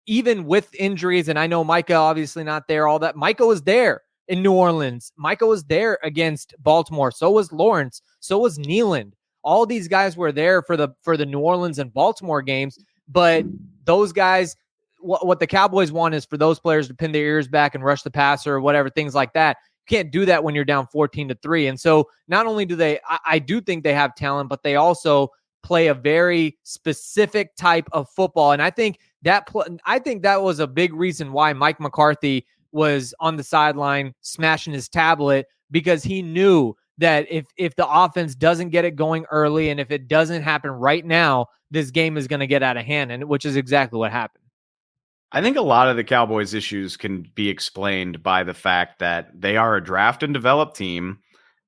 [SPEAKER 6] even with injuries, and I know Micah obviously not there, all that, Micah was there in New Orleans. Micah was there against Baltimore. So was Lawrence. So was Nealon. all these guys were there for the New Orleans and Baltimore games, but those guys, what the Cowboys want is for those players to pin their ears back and rush the passer or whatever, things like that. You can't do that when you're down 14-3. And so not only do I do think they have talent, but they also play a very specific type of football. And I think that was a big reason why Mike McCarthy was on the sideline smashing his tablet, because he knew that if the offense doesn't get it going early, and if it doesn't happen right now, this game is going to get out of hand, and which is exactly what happened.
[SPEAKER 4] I think a lot of the Cowboys' issues can be explained by the fact that they are a draft and develop team,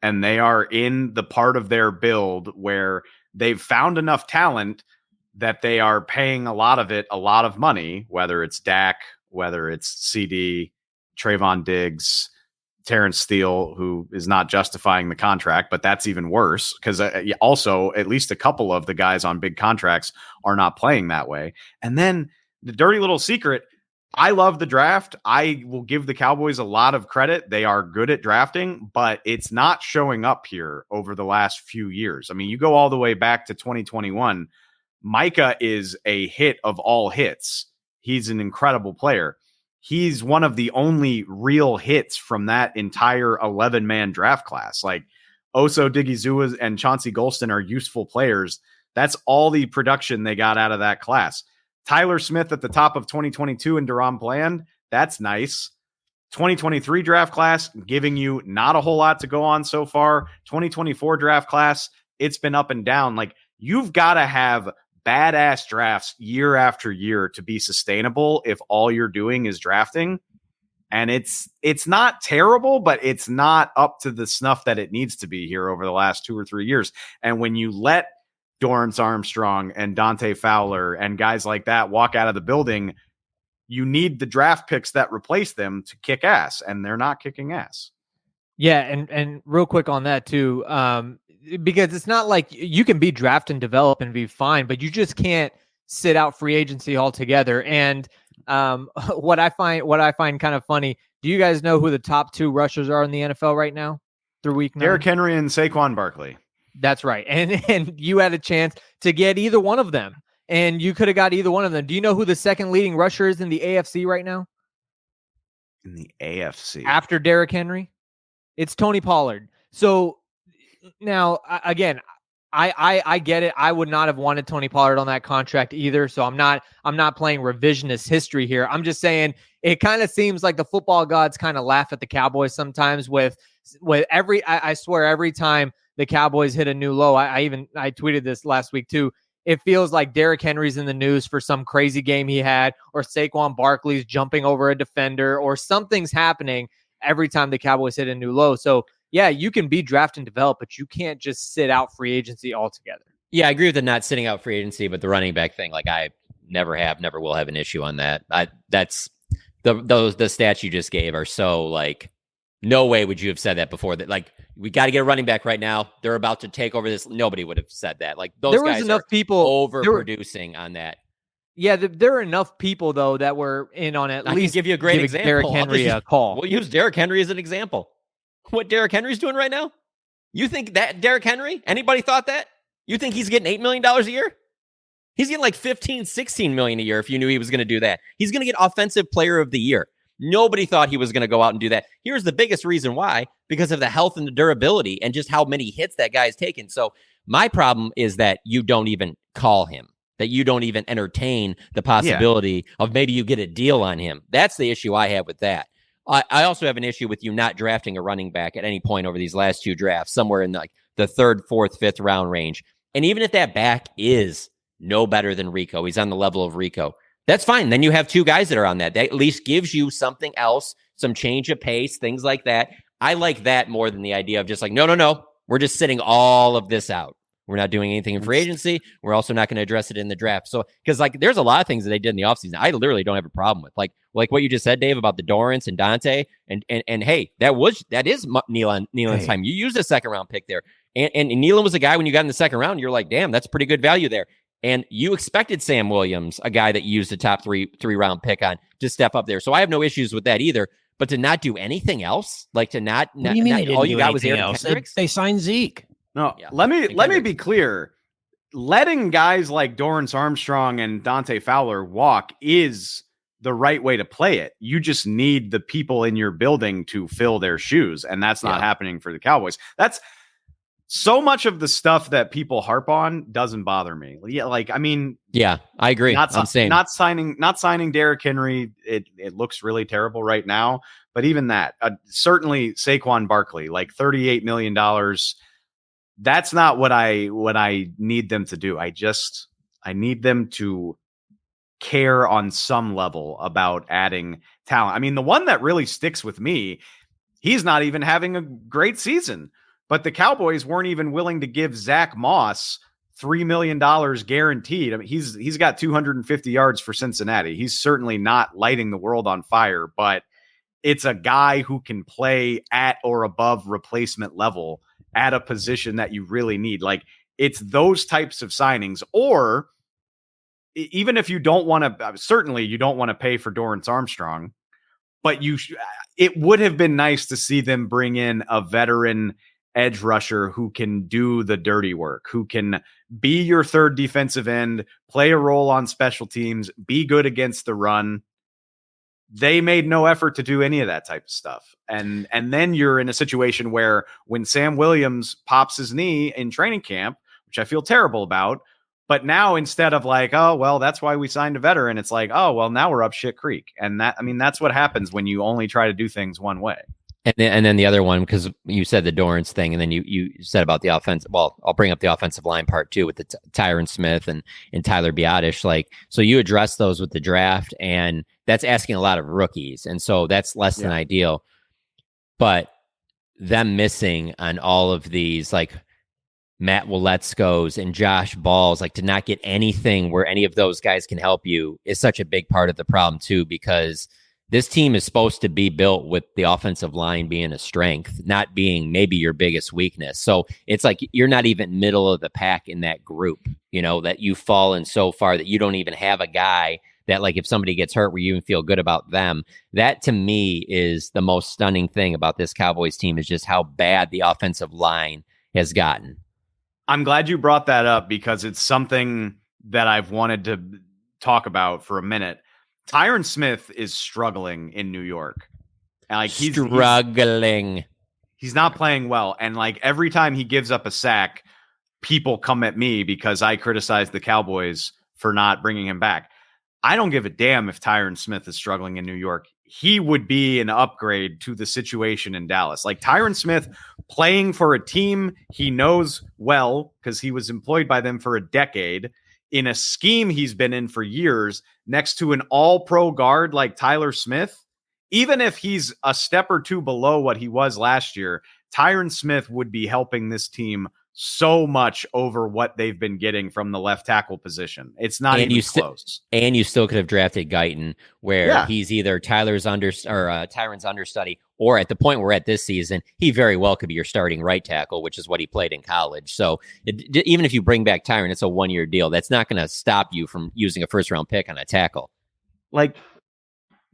[SPEAKER 4] and they are in the part of their build where they've found enough talent that they are paying a lot of it a lot of money, whether it's Dak, whether it's CD, Trayvon Diggs, Terrence Steele, who is not justifying the contract, but that's even worse because also at least a couple of the guys on big contracts are not playing that way. And then the dirty little secret, I love the draft. I will give the Cowboys a lot of credit. They are good at drafting, but it's not showing up here over the last few years. I mean, you go all the way back to 2021. Micah is a hit of all hits. He's an incredible player. He's one of the only real hits from that entire 11-man draft class. Like Oso Digizua and Chauncey Golston are useful players. That's all the production they got out of that class. Tyler Smith at the top of 2022 and Deron Bland, that's nice. 2023 draft class, giving you not a whole lot to go on so far. 2024 draft class, it's been up and down. Like, you've got to have badass drafts year after year to be sustainable if all you're doing is drafting. And it's not terrible, but it's not up to the snuff that it needs to be here over the last 2 or 3 years. And when you let Dorrance Armstrong and Dante Fowler and guys like that walk out of the building, you need the draft picks that replace them to kick ass, and they're not kicking ass.
[SPEAKER 6] Yeah, and real quick on that too, because it's not like you can be draft and develop and be fine, but you just can't sit out free agency altogether. And what I find kind of funny, do you guys know who the top 2 rushers are in the NFL right now through week 9?
[SPEAKER 4] Derrick Henry and Saquon Barkley.
[SPEAKER 6] That's right. And you had a chance to get either one of them, and you could have got either one of them. Do you know who the second leading rusher is in the AFC right now?
[SPEAKER 4] In the AFC?
[SPEAKER 6] After Derrick Henry? It's Tony Pollard. So now, again, I get it. I would not have wanted Tony Pollard on that contract either. So I'm not playing revisionist history here. I'm just saying it kind of seems like the football gods kind of laugh at the Cowboys sometimes with I swear every time the Cowboys hit a new low. I tweeted this last week too. It feels like Derrick Henry's in the news for some crazy game he had, or Saquon Barkley's jumping over a defender, or something's happening every time the Cowboys hit a new low. So yeah, you can be draft and develop, but you can't just sit out free agency altogether.
[SPEAKER 5] Yeah, I agree with the not sitting out free agency, but the running back thing, like I never will have an issue on that. That's the stats you just gave are so like, no way would you have said that before. That like, we got to get a running back right now. They're about to take over this. Nobody would have said that. Like those guys enough people overproducing on that.
[SPEAKER 6] Yeah, there are enough people though that were in on it.
[SPEAKER 5] I can give you a great example.
[SPEAKER 6] Derrick Henry a call.
[SPEAKER 5] We'll use Derrick Henry as an example. What Derrick Henry's doing right now? You think that Derrick Henry? Anybody thought that? You think he's getting $8 million a year? He's getting like 15, 16 million a year if you knew he was going to do that. He's going to get Offensive Player of the Year. Nobody thought he was going to go out and do that. Here's the biggest reason why, because of the health and the durability and just how many hits that guy's taken. So my problem is that you don't even call him, that you don't even entertain the possibility of maybe you get a deal on him. That's the issue I have with that. I also have an issue with you not drafting a running back at any point over these last 2 drafts, somewhere in like the 3rd, 4th, 5th round range. And even if that back is no better than Rico, he's on the level of Rico, that's fine. Then you have 2 guys that are on that. That at least gives you something else, some change of pace, things like that. I like that more than the idea of just like, no, we're just sitting all of this out. We're not doing anything in free agency. We're also not going to address it in the draft. So, because like there's a lot of things that they did in the offseason I literally don't have a problem with. Like what you just said, Dave, about the Dorrance and Dante. And hey, that is Nealon's time. You used a 2nd round pick there. And Nealon was a guy when you got in the 2nd round, you're like, damn, that's pretty good value there. And you expected Sam Williams, a guy that you used a top three round pick on, to step up there. So I have no issues with that either. But to not do anything else, like to not,
[SPEAKER 3] what do you mean
[SPEAKER 5] all you got was Eric
[SPEAKER 3] else?
[SPEAKER 5] Kendricks?
[SPEAKER 3] They signed Zeke.
[SPEAKER 4] No,
[SPEAKER 5] Yeah.
[SPEAKER 4] let me
[SPEAKER 5] Kendrick.
[SPEAKER 4] be clear. Letting guys like Dorrance Armstrong and Dante Fowler walk is the right way to play it. You just need the people in your building to fill their shoes, and that's not happening for the Cowboys. That's so much of the stuff that people harp on doesn't bother me. Yeah, like I mean,
[SPEAKER 5] Yeah, I agree. I'm saying
[SPEAKER 4] not signing Derrick Henry. It looks really terrible right now, but even that, certainly Saquon Barkley, like $38 million. That's not what I need them to do. I need them to care on some level about adding talent. I mean, the one that really sticks with me, he's not even having a great season, but the Cowboys weren't even willing to give Zach Moss $3 million guaranteed. I mean, he's got 250 yards for Cincinnati. He's certainly not lighting the world on fire, but it's a guy who can play at or above replacement level at a position that you really need. Like, it's those types of signings, or even if you don't want to, certainly you don't want to pay for Dorrance Armstrong, but it would have been nice to see them bring in a veteran edge rusher who can do the dirty work, who can be your third defensive end, play a role on special teams, be good against the run. They made no effort to do any of that type of stuff. And then you're in a situation where when Sam Williams pops his knee in training camp, which I feel terrible about, but now instead of like, oh, well, that's why we signed a veteran, it's like, oh, well, now we're up shit creek. And that's what happens when you only try to do things one way.
[SPEAKER 5] And then the other one, because you said the Dorrance thing, and then you said about the offense. Well, I'll bring up the offensive line part too with the Tyron Smith and Tyler Biotish. Like, so you address those with the draft, and that's asking a lot of rookies, and so that's less than ideal. But them missing on all of these, like Matt Waletzko's and Josh Ball's, like to not get anything where any of those guys can help you is such a big part of the problem too, because this team is supposed to be built with the offensive line being a strength, not being maybe your biggest weakness. So it's like you're not even middle of the pack in that group, that you've fallen so far that you don't even have a guy that, like, if somebody gets hurt where you even feel good about them. That to me is the most stunning thing about this Cowboys team, is just how bad the offensive line has gotten.
[SPEAKER 4] I'm glad you brought that up because it's something that I've wanted to talk about for a minute. Tyron Smith is struggling in New York. And like he's not playing well. And like every time he gives up a sack, people come at me because I criticize the Cowboys for not bringing him back. I don't give a damn if Tyron Smith is struggling in New York. He would be an upgrade to the situation in Dallas. Like Tyron Smith playing for a team he knows well because he was employed by them for a decade, in a scheme he's been in for years, next to an all-pro guard like Tyler Smith. Even if he's a step or two below what he was last year, Tyron Smith would be helping this team so much over what they've been getting from the left tackle position. It's not even close.
[SPEAKER 5] And you still could have drafted Guyton, where he's either Tyron's understudy, or at the point we're at this season, he very well could be your starting right tackle, which is what he played in college. So even if you bring back Tyron, it's a 1-year deal. That's not going to stop you from using a first-round pick on a tackle.
[SPEAKER 4] Like,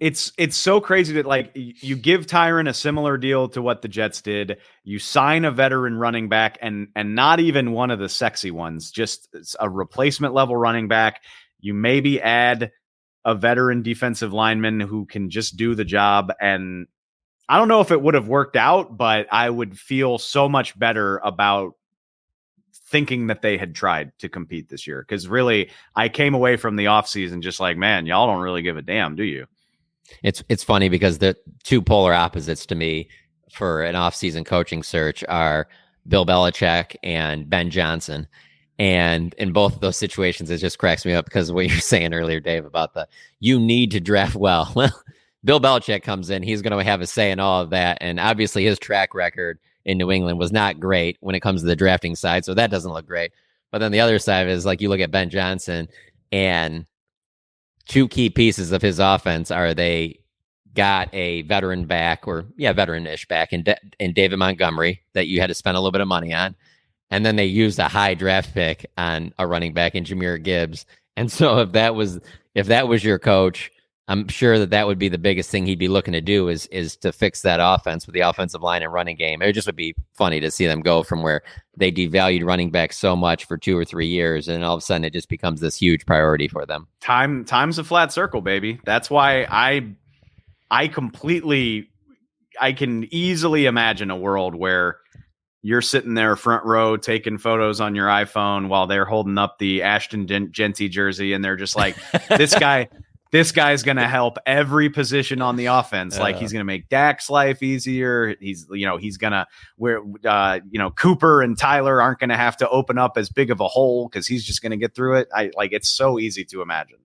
[SPEAKER 4] it's so crazy that like you give Tyron a similar deal to what the Jets did. You sign a veteran running back, and not even one of the sexy ones, just a replacement level running back. You maybe add a veteran defensive lineman who can just do the job. And I don't know if it would have worked out, but I would feel so much better about thinking that they had tried to compete this year. Because really, I came away from the offseason just like, man, y'all don't really give a damn, do you?
[SPEAKER 5] It's funny because the two polar opposites to me for an offseason coaching search are Bill Belichick and Ben Johnson. And in both of those situations, it just cracks me up because of what you were saying earlier, Dave, about you need to draft well. Well, Bill Belichick comes in, he's going to have a say in all of that. And obviously his track record in New England was not great when it comes to the drafting side. So that doesn't look great. But then the other side is like you look at Ben Johnson, and two key pieces of his offense are they got a veteran back, or veteran-ish back in David Montgomery that you had to spend a little bit of money on. And then they used a high draft pick on a running back in Jahmyr Gibbs. And so if that was your coach, I'm sure that would be the biggest thing he'd be looking to do is to fix that offense with the offensive line and running game. It just would be funny to see them go from where they devalued running back so much for 2 or 3 years, and all of a sudden it just becomes this huge priority for them.
[SPEAKER 4] Time's a flat circle, baby. That's why I can easily imagine a world where you're sitting there front row taking photos on your iPhone while they're holding up the Ashton Genty jersey, and they're just like, this guy's going to help every position on the offense. Like, he's going to make Dak's life easier. He's going to where Cooper and Tyler aren't going to have to open up as big of a hole because he's just going to get through it. It's so easy to imagine.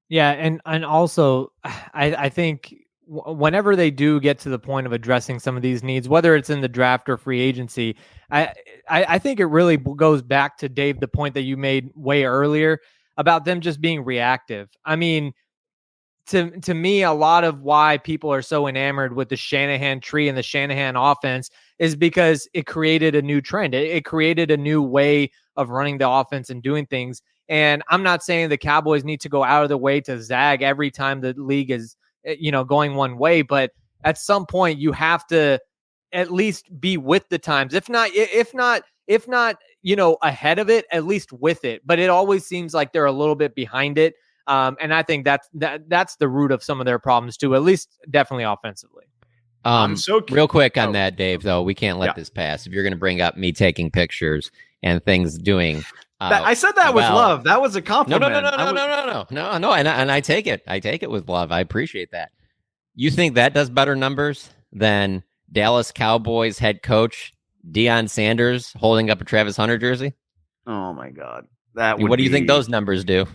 [SPEAKER 6] Yeah, and also I think whenever they do get to the point of addressing some of these needs, whether it's in the draft or free agency, I think it really goes back to, Dave, the point that you made way earlier about them just being reactive. I mean, to me, a lot of why people are so enamored with the Shanahan tree and the Shanahan offense is because it created a new trend. It created a new way of running the offense and doing things. And I'm not saying the Cowboys need to go out of the way to zag every time the league is, going one way, but at some point you have to at least be with the times. If not, ahead of it, at least with it. But it always seems like they're a little bit behind it. And I think that's the root of some of their problems too, at least definitely offensively.
[SPEAKER 4] I'm so
[SPEAKER 5] real quick on that, Dave, though, we can't let this pass. If you're going to bring up me taking pictures and things doing,
[SPEAKER 4] I said that with love. That was a compliment.
[SPEAKER 5] No. And I take it. I take it with love. I appreciate that. You think that does better numbers than Dallas Cowboys head coach Deion Sanders holding up a Travis Hunter jersey?
[SPEAKER 4] Oh my God.
[SPEAKER 5] What do you think those numbers do?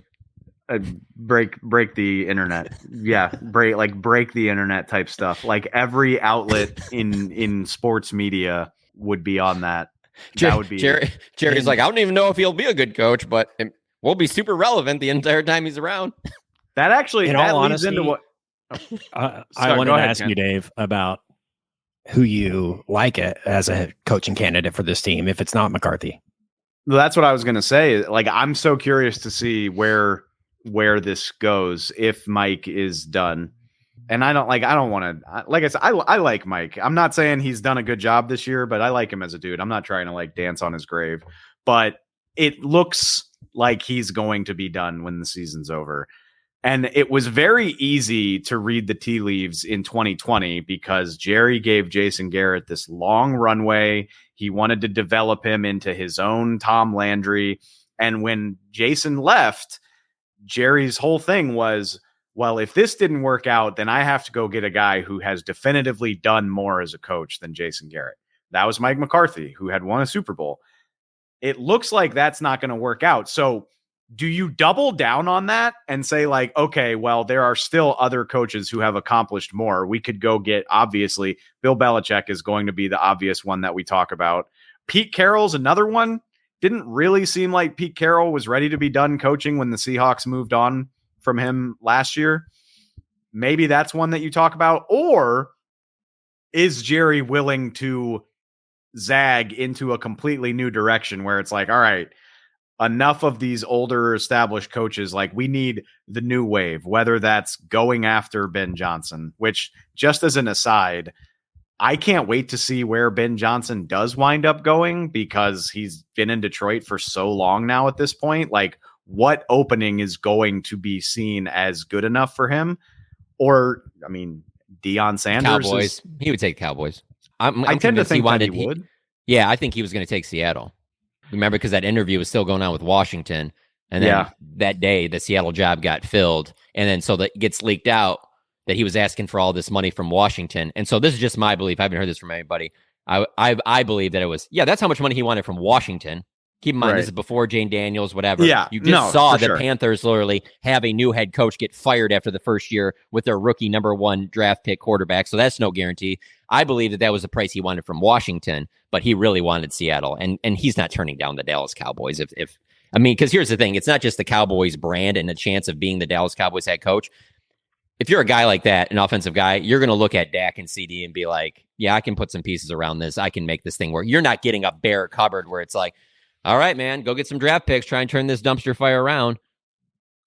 [SPEAKER 4] Break the internet. Yeah, break the internet type stuff. Like every outlet in sports media would be on that. That would be
[SPEAKER 5] Jerry's like, I don't even know if he'll be a good coach, but we'll be super relevant the entire time he's around.
[SPEAKER 4] That actually,
[SPEAKER 7] in
[SPEAKER 4] that
[SPEAKER 7] all
[SPEAKER 4] leads
[SPEAKER 7] honesty,
[SPEAKER 4] into what
[SPEAKER 7] I wanted to ask you, Dave, about who you like it as a coaching candidate for this team if it's not McCarthy.
[SPEAKER 4] That's what I was going to say. Like, I'm so curious to see where this goes if Mike is done. And I don't want to, like I said, I like Mike. I'm not saying he's done a good job this year, but I like him as a dude. I'm not trying to like dance on his grave, but it looks like he's going to be done when the season's over. And it was very easy to read the tea leaves in 2020 because Jerry gave Jason Garrett this long runway. He wanted to develop him into his own Tom Landry. And when Jason left, Jerry's whole thing was, well, if this didn't work out, then I have to go get a guy who has definitively done more as a coach than Jason Garrett. That was Mike McCarthy, who had won a Super Bowl. It looks like that's not going to work out. So do you double down on that and say like, okay, well, there are still other coaches who have accomplished more. We could go get, obviously, Bill Belichick is going to be the obvious one that we talk about. Pete Carroll's another one. Didn't really seem like Pete Carroll was ready to be done coaching when the Seahawks moved on from him last year. Maybe that's one that you talk about. Or is Jerry willing to zag into a completely new direction where it's like, all right, enough of these older established coaches, like we need the new wave, whether that's going after Ben Johnson, which, just as an aside, I can't wait to see where Ben Johnson does wind up going because he's been in Detroit for so long now at this point. Like, what opening is going to be seen as good enough for him? Or, I mean, Deion Sanders.
[SPEAKER 5] Cowboys. He would take Cowboys.
[SPEAKER 4] I tend to think that he would.
[SPEAKER 5] Yeah, I think he was going to take Seattle. Remember, because that interview was still going on with Washington. And then that day, the Seattle job got filled. And then so that gets leaked out that he was asking for all this money from Washington. And so this is just my belief. I haven't heard this from anybody. I believe that it was, that's how much money he wanted from Washington. Keep in mind, this is before Jane Daniels, whatever.
[SPEAKER 4] Yeah,
[SPEAKER 5] you just saw the Panthers literally have a new head coach get fired after the first year with their rookie number 1 draft pick quarterback. So that's no guarantee. I believe that was the price he wanted from Washington, but he really wanted Seattle. And he's not turning down the Dallas Cowboys. Because here's the thing. It's not just the Cowboys brand and the chance of being the Dallas Cowboys head coach. If you're a guy like that, an offensive guy, you're going to look at Dak and CD and be like, yeah, I can put some pieces around this. I can make this thing work. You're not getting a bare cupboard where it's like, all right, man, go get some draft picks. Try and turn this dumpster fire around.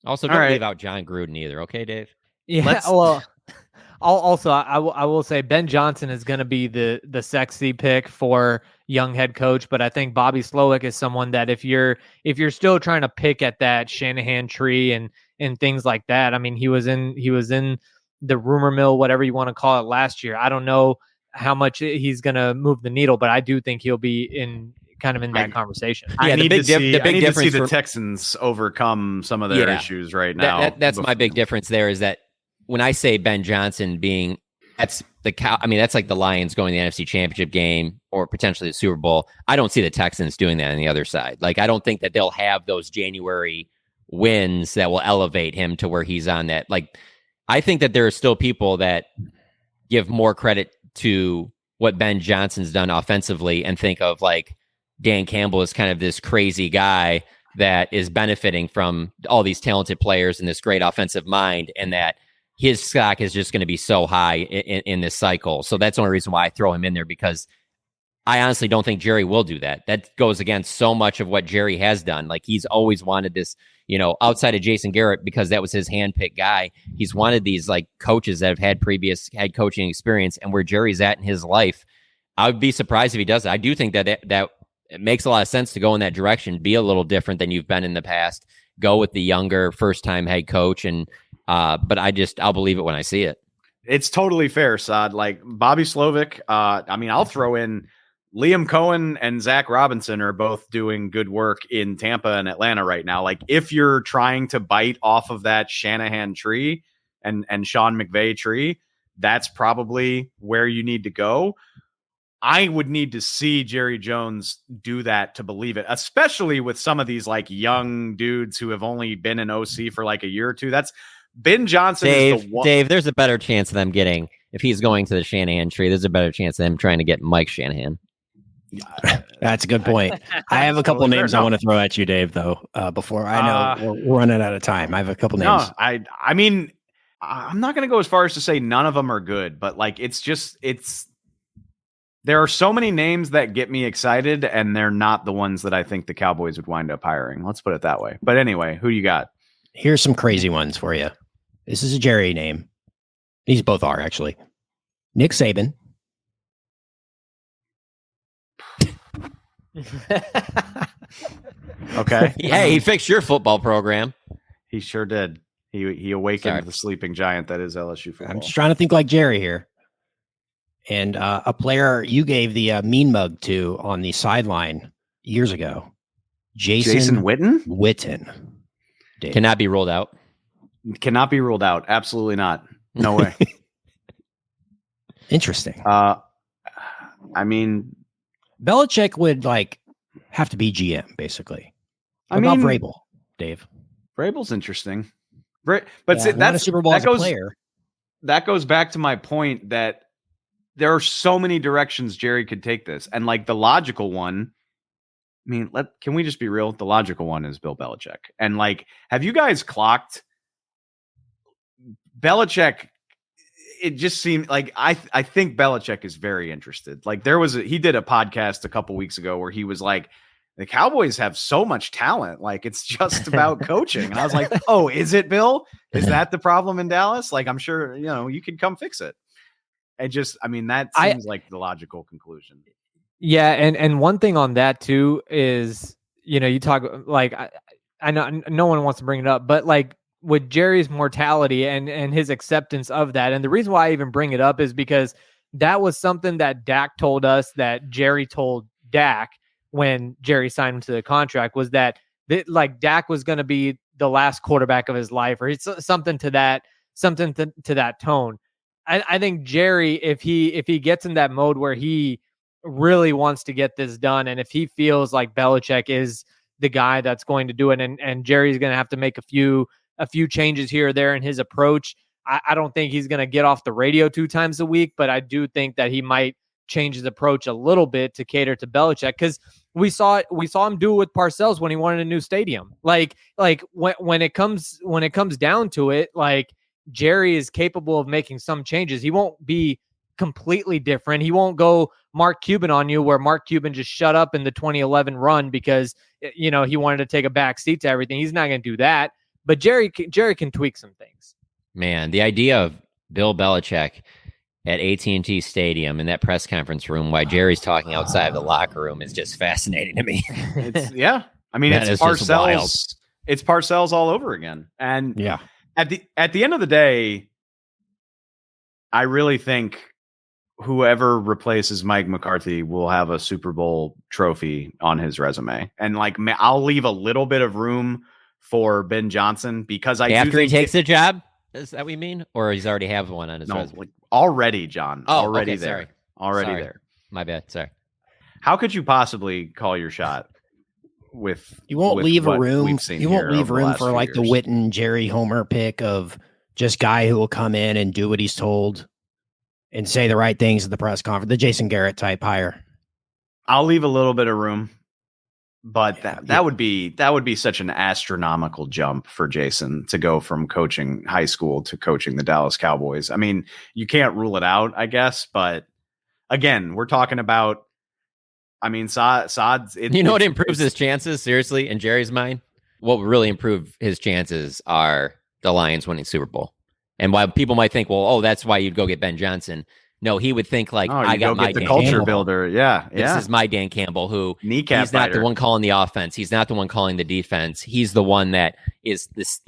[SPEAKER 5] Also, don't leave out John Gruden either. Okay, Dave?
[SPEAKER 6] Yeah, well, I will say Ben Johnson is going to be the sexy pick for young head coach, but I think Bobby Slowick is someone that if you're still trying to pick at that Shanahan tree and things like that, I mean, he was in the rumor mill, whatever you want to call it, last year. I don't know how much he's going to move the needle, but I do think he'll be in that conversation.
[SPEAKER 4] I need to see the
[SPEAKER 5] for
[SPEAKER 4] Texans overcome some of their issues right now.
[SPEAKER 5] That's my big difference there is that when I say Ben Johnson that's like the Lions going to the NFC Championship game or potentially the Super Bowl. I don't see the Texans doing that on the other side. Like, I don't think that they'll have those January wins that will elevate him to where he's on that. Like, I think that there are still people that give more credit to what Ben Johnson's done offensively and think of like Dan Campbell as kind of this crazy guy that is benefiting from all these talented players and this great offensive mind, and that his stock is just going to be so high in this cycle. So that's the only reason why I throw him in there, because I honestly don't think Jerry will do that. That goes against so much of what Jerry has done. Like, he's always wanted this, outside of Jason Garrett, because that was his handpicked guy. He's wanted these like coaches that have had previous head coaching experience, and where Jerry's at in his life, I would be surprised if he does it. I do think that it makes a lot of sense to go in that direction, be a little different than you've been in the past, go with the younger first-time head coach, and but I'll believe it when I see it.
[SPEAKER 4] It's totally fair, Saad. Like Bobby Slowick, I'll throw in Liam Cohen and Zach Robinson are both doing good work in Tampa and Atlanta right now. Like, if you're trying to bite off of that Shanahan tree and Sean McVay tree, that's probably where you need to go. I would need to see Jerry Jones do that to believe it, especially with some of these like young dudes who have only been in OC for like a year or two. That's Ben Johnson.
[SPEAKER 5] Dave, there's a better chance of them getting, if he's going to the Shanahan tree, there's a better chance of them trying to get Mike Shanahan.
[SPEAKER 7] That's a good point. I have a couple of names I want to throw at you, Dave, though, before I know we're running out of time. I have a couple names.
[SPEAKER 4] I mean, I'm not going to go as far as to say none of them are good, but like, there are so many names that get me excited, and they're not the ones that I think the Cowboys would wind up hiring. Let's put it that way. But anyway, who you got?
[SPEAKER 7] Here's some crazy ones for you. This is a Jerry name. These both are, actually. Nick Saban.
[SPEAKER 4] Okay.
[SPEAKER 5] Hey, he fixed your football program.
[SPEAKER 4] He sure did. He awakened the sleeping giant that is LSU football.
[SPEAKER 7] I'm just trying to think like Jerry here. And a player you gave the mean mug to on the sideline years ago, Jason Witten. Dave.
[SPEAKER 5] Cannot be ruled out.
[SPEAKER 4] Cannot be ruled out. Absolutely not. No way.
[SPEAKER 7] Interesting.
[SPEAKER 4] I mean,
[SPEAKER 7] Belichick would have to be GM basically. What about Vrabel, Dave?
[SPEAKER 4] Vrabel's interesting.
[SPEAKER 7] That's a Super Bowl as a player.
[SPEAKER 4] That goes back to my point that there are so many directions Jerry could take this, and like the logical one. I mean, can we just be real? The logical one is Bill Belichick. And like, have you guys clocked Belichick? It just seemed like I think Belichick is very interested. Like he did a podcast a couple weeks ago where he was like, the Cowboys have so much talent. Like, it's just about coaching. And I was like, oh, is it, Bill? Is that the problem in Dallas? Like, I'm sure, you can come fix it. That seems like the logical conclusion.
[SPEAKER 6] Yeah, and one thing on that too is, you talk like I know no one wants to bring it up, but like with Jerry's mortality and his acceptance of that, and the reason why I even bring it up is because that was something that Dak told us that Jerry told Dak when Jerry signed him to the contract, was that like Dak was going to be the last quarterback of his life, or something to that tone. I think Jerry, if he gets in that mode where he really wants to get this done, and if he feels like Belichick is the guy that's going to do it, and Jerry's going to have to make a few changes here or there in his approach, I don't think he's going to get off the radio 2 times a week, but I do think that he might change his approach a little bit to cater to Belichick, because we saw him do it with Parcells when he wanted a new stadium. Like when it comes down to it, like Jerry is capable of making some changes. He won't be completely different. He won't go Mark Cuban on you, where Mark Cuban just shut up in the 2011 run because he wanted to take a back seat to everything. He's not going to do that. But Jerry can tweak some things.
[SPEAKER 5] Man, the idea of Bill Belichick at AT&T Stadium in that press conference room while Jerry's talking outside of the locker room is just fascinating to me.
[SPEAKER 4] I mean,
[SPEAKER 5] That
[SPEAKER 4] it's
[SPEAKER 5] is just wild.
[SPEAKER 4] Parcells. It's Parcells all over again. And
[SPEAKER 7] Yeah.
[SPEAKER 4] at the end of the day, I really think whoever replaces Mike McCarthy will have a Super Bowl trophy on his resume. And like, I'll leave a little bit of room for Ben Johnson because
[SPEAKER 5] After he takes the job, is that what you mean? Or he's already have one on his resume?
[SPEAKER 4] Like already, John.
[SPEAKER 5] Oh,
[SPEAKER 4] already
[SPEAKER 5] okay,
[SPEAKER 4] there.
[SPEAKER 5] sorry.
[SPEAKER 4] Already
[SPEAKER 5] Sorry.
[SPEAKER 4] there.
[SPEAKER 5] My bad. Sorry.
[SPEAKER 4] How could you possibly call your shot with
[SPEAKER 7] You won't
[SPEAKER 4] with
[SPEAKER 7] leave a
[SPEAKER 4] what
[SPEAKER 7] room.
[SPEAKER 4] we've seen
[SPEAKER 7] You won't
[SPEAKER 4] here
[SPEAKER 7] leave
[SPEAKER 4] over the
[SPEAKER 7] room
[SPEAKER 4] last
[SPEAKER 7] for
[SPEAKER 4] few
[SPEAKER 7] like the
[SPEAKER 4] years?
[SPEAKER 7] Witten Jerry Homer pick of just guy who will come in and do what he's told and say the right things at the press conference. The Jason Garrett type hire.
[SPEAKER 4] I'll leave a little bit of room, but that would be such an astronomical jump for Jason to go from coaching high school to coaching the Dallas Cowboys. I mean, you can't rule it out, I guess, but again, we're talking about. I mean, Saad's.
[SPEAKER 5] What improves his chances? Seriously, in Jerry's mind, what would really improve his chances are the Lions winning Super Bowl. And while people might think, well, oh, that's why you'd go get Ben Johnson. No, he would think like, I got my
[SPEAKER 4] the
[SPEAKER 5] Dan
[SPEAKER 4] culture
[SPEAKER 5] Campbell.
[SPEAKER 4] builder. Yeah,
[SPEAKER 5] This is my Dan Campbell, who
[SPEAKER 4] Kneecap
[SPEAKER 5] he's not
[SPEAKER 4] fighter.
[SPEAKER 5] the one calling the offense. He's not the one calling the defense. He's the one that is this,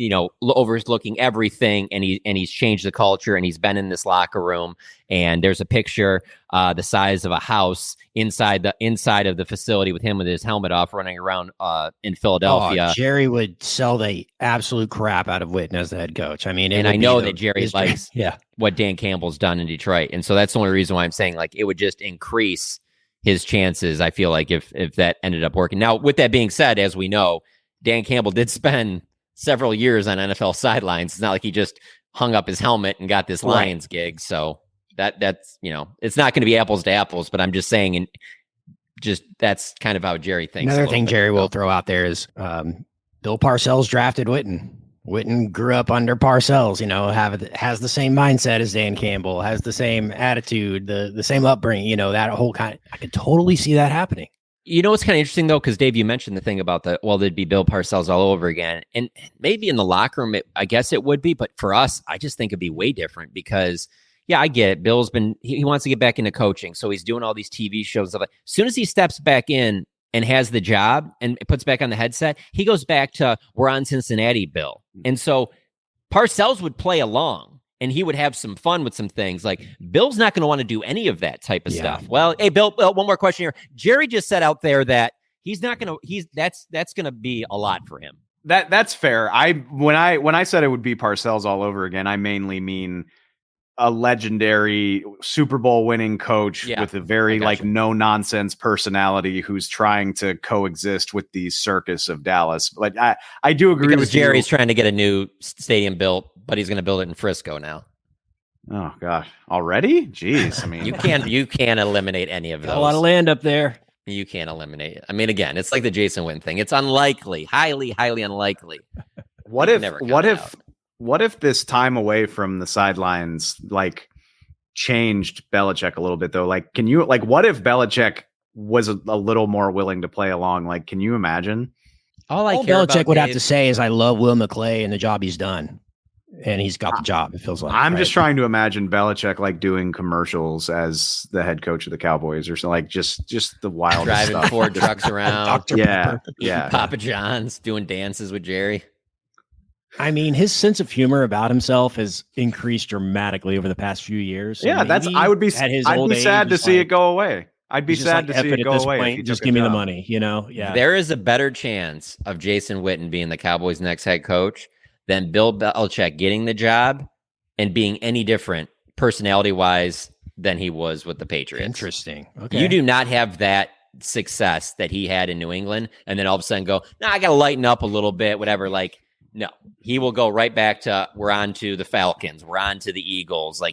[SPEAKER 5] overlooking everything. And he's changed the culture, and he's been in this locker room. And there's a picture the size of a house inside of the facility with him with his helmet off running around in Philadelphia.
[SPEAKER 7] Oh, Jerry would sell the absolute crap out of Witten as the head coach. I mean,
[SPEAKER 5] and I know that Jerry likes
[SPEAKER 7] yeah.
[SPEAKER 5] what Dan Campbell's done in Detroit. And so that's the only reason why I'm saying like it would just increase his chances, I feel like, if that ended up working. Now, with that being said, as we know, Dan Campbell did spend several years on NFL sidelines. It's not like he just hung up his helmet and got this Lions gig. So that's it's not going to be apples to apples, but I'm just saying, and just that's kind of how Jerry thinks.
[SPEAKER 7] Another thing Jerry will throw out there is Bill Parcells drafted Witten. Witten grew up under Parcells, has the same mindset as Dan Campbell, has the same attitude, the same upbringing, that whole kind of, I could totally see that happening.
[SPEAKER 5] What's kind of interesting though, because Dave, you mentioned the thing about there'd be Bill Parcells all over again. And maybe in the locker room, I guess it would be, but for us, I just think it'd be way different because I get it. Bill's he wants to get back into coaching. So he's doing all these TV shows. As soon as he steps back in and has the job and puts back on the headset, he goes back to, we're on Cincinnati, Bill. And so Parcells would play along and he would have some fun with some things. Like, Bill's not going to want to do any of that type of stuff. Well, hey, Bill, one more question here. Jerry just said out there that he's not going to, that's going to be a lot for him.
[SPEAKER 4] That's fair. When I said it would be Parcells all over again, I mainly mean a legendary Super Bowl winning coach with a very no nonsense personality who's trying to coexist with the circus of Dallas. Like I do agree
[SPEAKER 5] because
[SPEAKER 4] with
[SPEAKER 5] Jerry's trying to get a new stadium built, but he's going to build it in Frisco now.
[SPEAKER 4] Oh gosh, already? Jeez, I mean,
[SPEAKER 5] you can't eliminate any of those.
[SPEAKER 7] A lot of land up there.
[SPEAKER 5] You can't eliminate it. I mean, again, it's like the Jason Witten thing. It's unlikely, highly, highly unlikely.
[SPEAKER 4] What if this time away from the sidelines changed Belichick a little bit though? Like, what if Belichick was a little more willing to play along? Like, can you imagine?
[SPEAKER 5] All
[SPEAKER 7] Belichick would have to say is, I love Will McClay and the job he's done. And he's got the job, it feels like.
[SPEAKER 4] I'm just trying to imagine Belichick doing commercials as the head coach of the Cowboys or something, just the wild
[SPEAKER 5] driving
[SPEAKER 4] stuff.
[SPEAKER 5] Ford trucks around.
[SPEAKER 4] Yeah.
[SPEAKER 5] Papa John's doing dances with Jerry.
[SPEAKER 7] I mean, his sense of humor about himself has increased dramatically over the past few years. So
[SPEAKER 4] I would be sad to see it go away. I'd be sad to see it go away.
[SPEAKER 7] Point, just give me the money, Yeah.
[SPEAKER 5] There is a better chance of Jason Witten being the Cowboys' next head coach than Bill Belichick getting the job and being any different personality-wise than he was with the Patriots.
[SPEAKER 7] Interesting. Okay.
[SPEAKER 5] You do not have that success that he had in New England, and then all of a sudden go, I got to lighten up a little bit, whatever. No, he will go right back to, we're on to the Falcons, we're on to the Eagles.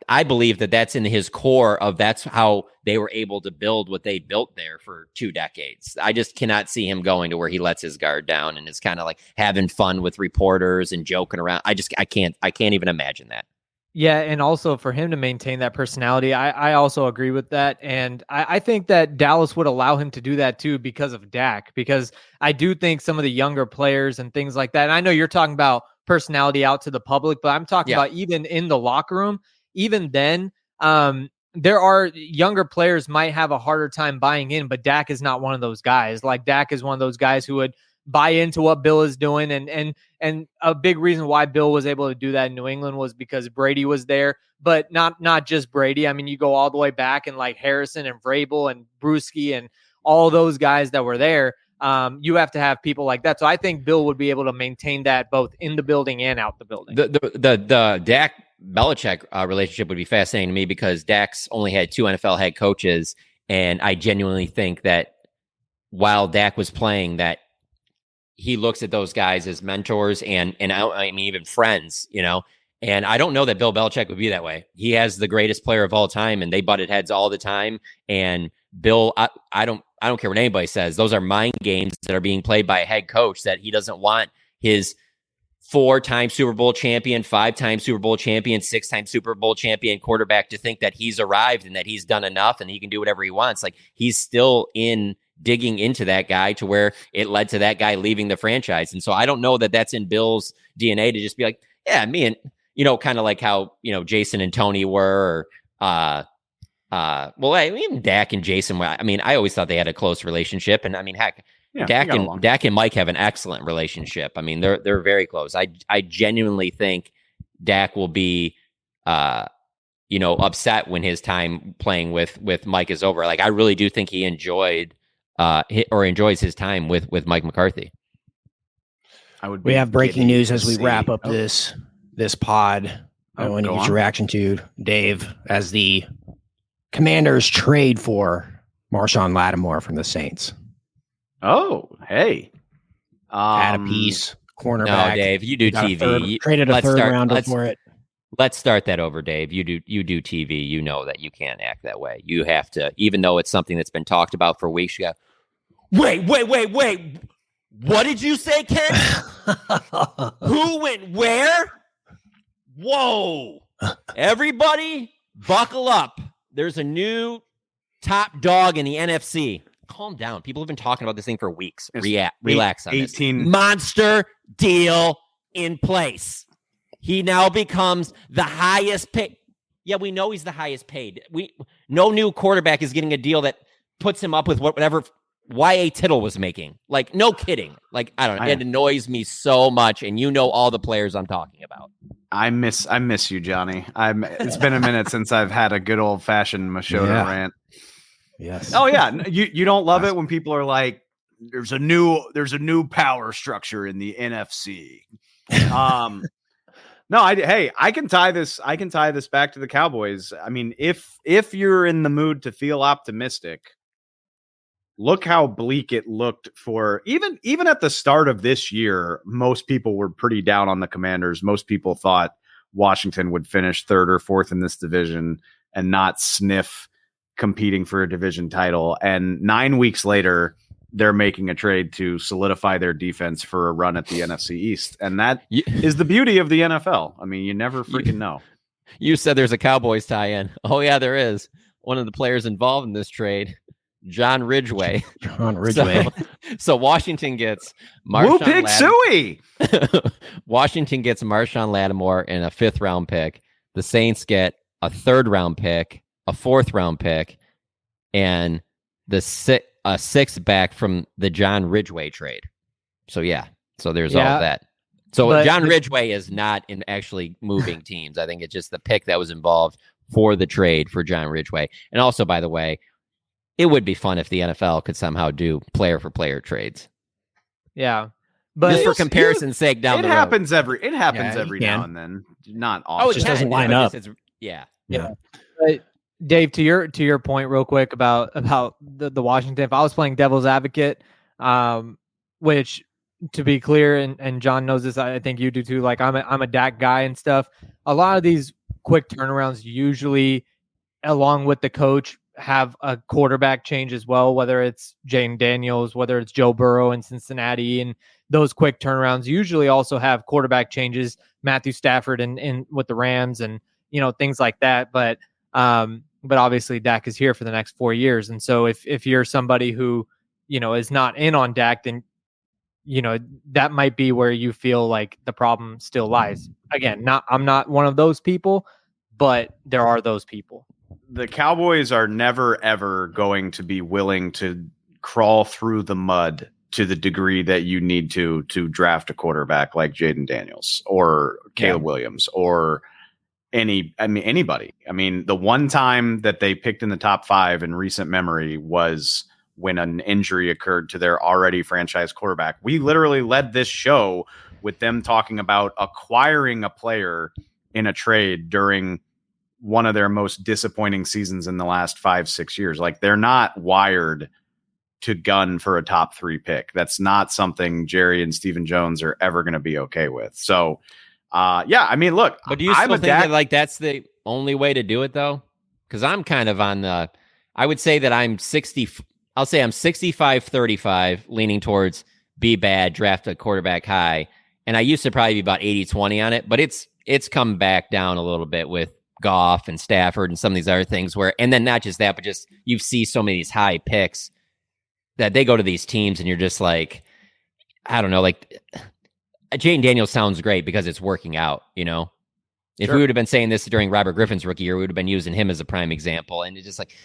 [SPEAKER 5] I believe that's in his core of that's how they were able to build what they built there for 2 decades. I just cannot see him going to where he lets his guard down and is kind of having fun with reporters and joking around. I can't even imagine that.
[SPEAKER 6] Yeah, and also for him to maintain that personality, I also agree with that. And I think that Dallas would allow him to do that too because of Dak, because I do think some of the younger players and things like that, and I know you're talking about personality out to the public, but I'm talking about even in the locker room. Even then, there are younger players might have a harder time buying in, but Dak is not one of those guys. Like Dak is one of those guys who would buy into what Bill is doing. And a big reason why Bill was able to do that in New England was because Brady was there, but not just Brady. I mean, you go all the way back and like Harrison and Vrabel and Bruschi and all those guys that were there. You have to have people like that. So I think Bill would be able to maintain that both in the building and out the building.
[SPEAKER 5] The Dak Belichick relationship would be fascinating to me because Dak's only had 2 NFL head coaches, and I genuinely think that while Dak was playing, that he looks at those guys as mentors and I mean even friends, you know. And I don't know that Bill Belichick would be that way. He has the greatest player of all time, and they butted heads all the time. And Bill, I don't care what anybody says. Those are mind games that are being played by a head coach that he doesn't want his 4-time Super Bowl champion, 5-time Super Bowl champion, 6-time Super Bowl champion quarterback to think that he's arrived and that he's done enough and he can do whatever he wants. Like he's still digging into that guy to where it led to that guy leaving the franchise. And so I don't know that that's in Bill's DNA to just be like, yeah, me and, you know, kind of like how, you know, Jason and Tony were, well, even Dak and Jason were, I mean, I always thought they had a close relationship. And I mean, heck, yeah, Dak and Mike have an excellent relationship. I mean, they're very close. I genuinely think Dak will be, you know, upset when his time playing with Mike is over. Like, I really do think he enjoyed, or enjoys his time with Mike McCarthy.
[SPEAKER 7] We have breaking news as we wrap up this pod. I want to get your reaction to Dave as the Commanders trade for Marshawn Lattimore from the Saints.
[SPEAKER 4] Oh, hey.
[SPEAKER 7] Add a piece, cornerback.
[SPEAKER 5] No, Dave, you do TV.
[SPEAKER 7] Traded a third rounder for it.
[SPEAKER 5] Let's start that over, Dave. You do TV. You know that you can't act that way. You have to, even though it's something that's been talked about for weeks. You go, wait. What did you say, Ken? Who went where? Whoa. Everybody, buckle up. There's a new top dog in the NFC. Calm down. People have been talking about this thing for weeks. Relax on 18. This. Monster deal in place. He now becomes the highest paid. Yeah, we know he's the highest paid. No new quarterback is getting a deal that puts him up with whatever Y.A. Tittle was making. Like, no kidding. Like, I don't know. It annoys me so much, and you know all the players I'm talking about.
[SPEAKER 4] I miss you, Johnny. It's been a minute since I've had a good old fashioned Machota rant.
[SPEAKER 7] Yes.
[SPEAKER 4] Oh yeah. You don't love it when people are like, there's a new power structure in the NFC. No, I can tie this back to the Cowboys. I mean, if you're in the mood to feel optimistic, look how bleak it looked for even at the start of this year. Most people were pretty down on the Commanders. Most people thought Washington would finish 3rd or 4th in this division and not sniff competing for a division title. And 9 weeks later, they're making a trade to solidify their defense for a run at the NFC East. And that is the beauty of the NFL. I mean, you never freaking know.
[SPEAKER 5] You said there's a Cowboys tie-in. Oh yeah, there is. One of the players involved in this trade, John Ridgeway. So Washington gets
[SPEAKER 4] Marshawn Lattimore.
[SPEAKER 5] Washington gets Marshawn Lattimore and a 5th round pick. The Saints get a 3rd round pick, a 4th round pick, and a 6th back from the John Ridgeway trade. So there's all of that. So John Ridgeway is not in actually moving teams. I think it's just the pick that was involved for the trade for John Ridgeway. And also, by the way, it would be fun if the NFL could somehow do player for player trades.
[SPEAKER 6] Yeah. But
[SPEAKER 5] just for comparison's sake, down the road.
[SPEAKER 4] It happens every now and then. Not often.
[SPEAKER 7] It just doesn't line up.
[SPEAKER 5] Yeah.
[SPEAKER 6] But Dave, to your point, real quick about the Washington. If I was playing devil's advocate, which to be clear, and John knows this, I think you do too. Like I'm a Dak guy and stuff. A lot of these quick turnarounds usually, along with the coach, have a quarterback change as well. Whether it's Jane Daniels, whether it's Joe Burrow in Cincinnati, and those quick turnarounds usually also have quarterback changes. Matthew Stafford in with the Rams, and things like that. But obviously Dak is here for the next 4 years. And so if you're somebody who, is not in on Dak, then that might be where you feel like the problem still lies. Again, I'm not one of those people, but there are those people.
[SPEAKER 4] The Cowboys are never, ever going to be willing to crawl through the mud to the degree that you need to draft a quarterback like Jaden Daniels or Caleb Williams or anybody. I mean, the one time that they picked in the top 5 in recent memory was when an injury occurred to their already franchise quarterback. We literally led this show with them talking about acquiring a player in a trade during one of their most disappointing seasons in the last 5-6 years. Like, they're not wired to gun for a top 3 pick. That's not something Jerry and Stephen Jones are ever going to be okay with. So, I mean, look,
[SPEAKER 5] but do you still think that like that's the only way to do it though? Because I'm kind of on the, I would say that I'm 65-35 leaning towards be bad, draft a quarterback high. And I used to probably be about 80-20 on it, but it's come back down a little bit with Goff and Stafford and some of these other things where, and then not just that, but just you see so many of these high picks that they go to these teams and you're just like, I don't know, like Jaden Daniels sounds great because it's working out, If we would have been saying this during Robert Griffin's rookie year, we would have been using him as a prime example. And it's just like,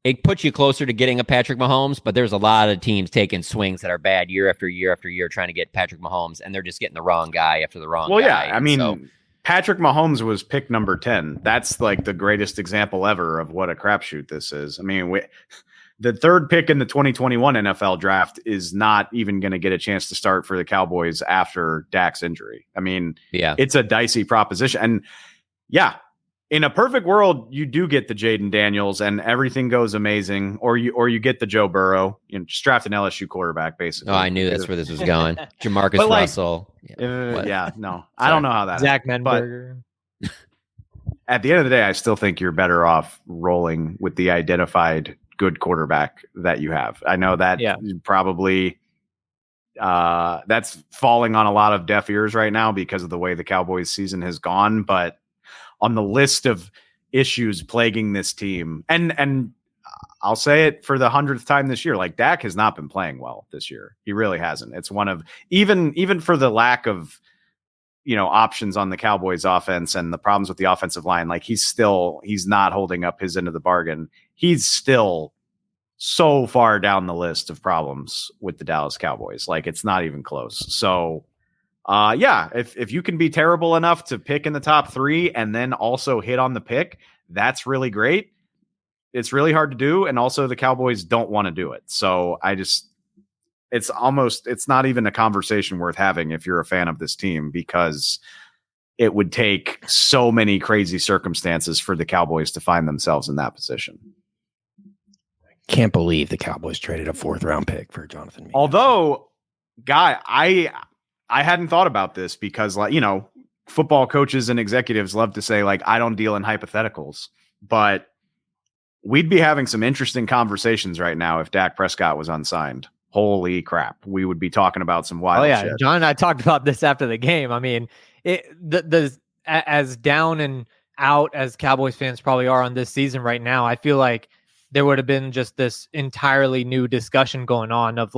[SPEAKER 5] it puts you closer to getting a Patrick Mahomes, but there's a lot of teams taking swings that are bad year after year after year trying to get Patrick Mahomes, and they're just getting the wrong guy after the wrong guy.
[SPEAKER 4] Well, yeah, I mean, Patrick Mahomes was pick number 10. That's like the greatest example ever of what a crapshoot this is. I mean, the third pick in the 2021 NFL draft is not even going to get a chance to start for the Cowboys after Dak's injury. I mean, it's a dicey proposition. And in a perfect world, you do get the Jaden Daniels and everything goes amazing, or you get the Joe Burrow, just draft an LSU quarterback, basically.
[SPEAKER 5] Oh, I knew that's where this was going. Jamarcus Russell.
[SPEAKER 4] I don't know how that
[SPEAKER 6] Zach Menberger.
[SPEAKER 4] At the end of the day, I still think you're better off rolling with the identified good quarterback that you have. I know that probably that's falling on a lot of deaf ears right now because of the way the Cowboys season has gone, but on the list of issues plaguing this team, and I'll say it for the 100th time this year, like Dak has not been playing well this year. He really hasn't. It's one of, even for the lack of, options on the Cowboys offense and the problems with the offensive line, like he's not holding up his end of the bargain. He's still so far down the list of problems with the Dallas Cowboys. Like, it's not even close. So, if you can be terrible enough to pick in the top 3 and then also hit on the pick, that's really great. It's really hard to do. And also the Cowboys don't want to do it. So it's not even a conversation worth having if you're a fan of this team, because it would take so many crazy circumstances for the Cowboys to find themselves in that position.
[SPEAKER 7] Can't believe the Cowboys traded a 4th round pick for Jonathan Mingo.
[SPEAKER 4] Although, Guy, I hadn't thought about this because, football coaches and executives love to say, like, I don't deal in hypotheticals, but we'd be having some interesting conversations right now if Dak Prescott was unsigned. Holy crap. We would be talking about some wild shit.
[SPEAKER 6] John and I talked about this after the game. I mean, as down and out as Cowboys fans probably are on this season right now, I feel like there would have been just this entirely new discussion going on of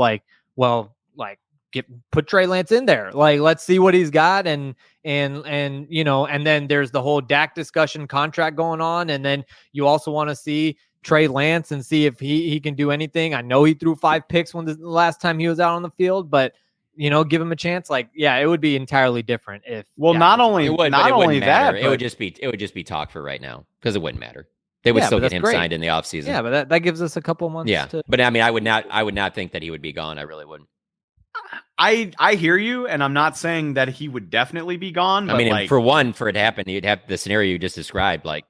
[SPEAKER 6] put Trey Lance in there. Like, let's see what he's got. And then there's the whole Dak discussion contract going on. And then you also want to see Trey Lance and see if he can do anything. I know he threw 5 picks when the last time he was out on the field, but give him a chance. Like, it would be entirely different if.
[SPEAKER 4] Well, not only that,
[SPEAKER 5] it would just be talk for right now because it wouldn't matter. They would still get him signed in the offseason.
[SPEAKER 6] Yeah, but that gives us a couple months.
[SPEAKER 5] Yeah, but I mean, I would not think that he would be gone. I really wouldn't.
[SPEAKER 4] I hear you, and I'm not saying that he would definitely be gone. But
[SPEAKER 5] I mean, for it to happen, you'd have the scenario you just described. Like,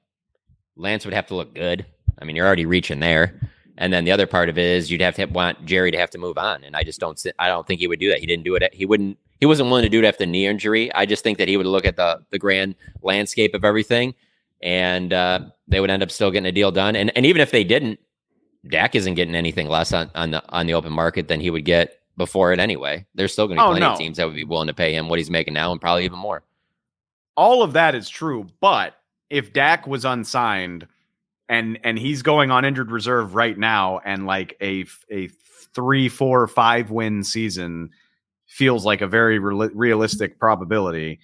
[SPEAKER 5] Lance would have to look good. I mean, you're already reaching there. And then the other part of it is you'd have to want Jerry to have to move on. And I don't think he would do that. He didn't do it. He wasn't willing to do it after the knee injury. I just think that he would look at the grand landscape of everything, and they would end up still getting a deal done. And even if they didn't, Dak isn't getting anything less on the open market than he would get before it anyway. There's still going to be plenty of teams that would be willing to pay him what he's making now and probably even more.
[SPEAKER 4] All of that is true. But if Dak was unsigned and he's going on injured reserve right now, and like a 3, 4, 5 win season feels like a very realistic probability.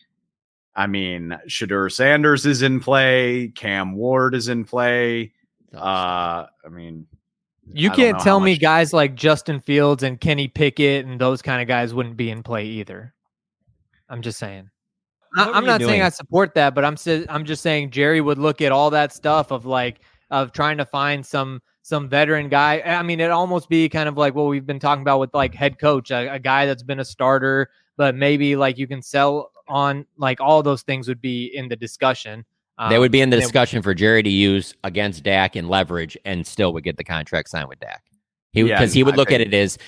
[SPEAKER 4] I mean, Shedeur Sanders is in play. Cam Ward is in play. I mean,
[SPEAKER 6] you can't tell me guys like Justin Fields and Kenny Pickett and those kind of guys wouldn't be in play either. I'm just saying. I'm not saying I support that, but I'm just saying Jerry would look at all that stuff of trying to find some veteran guy. I mean, it'd almost be kind of like what we've been talking about with like head coach, a guy that's been a starter, but maybe like you can sell on, like all those things would be in the discussion.
[SPEAKER 5] They would be in the discussion for Jerry to use against Dak in leverage and still would get the contract signed with Dak. Because he would look at it as,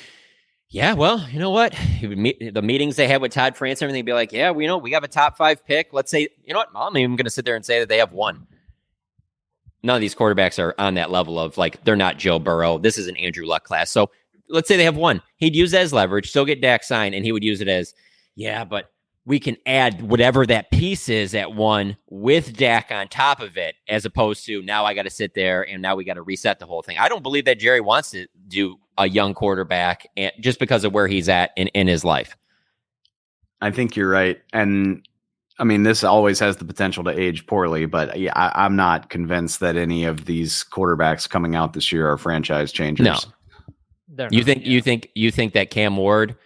[SPEAKER 5] yeah, well, you know what? He would the meetings they had with Todd France, everything, be like, yeah, we have a top 5 pick. Let's say, you know what? I'm even going to sit there and say that they have one. None of these quarterbacks are on that level of like, they're not Joe Burrow. This is an Andrew Luck class. So let's say they have one. He'd use that as leverage, still get Dak signed, and he would use it as, yeah, but we can add whatever that piece is at 1 with Dak on top of it, as opposed to now I got to sit there and now we got to reset the whole thing. I don't believe that Jerry wants to do a young quarterback just because of where he's at in his life.
[SPEAKER 4] I think you're right. And I mean, this always has the potential to age poorly, but yeah, I'm not convinced that any of these quarterbacks coming out this year are franchise changers.
[SPEAKER 5] No. You think that Cam Ward,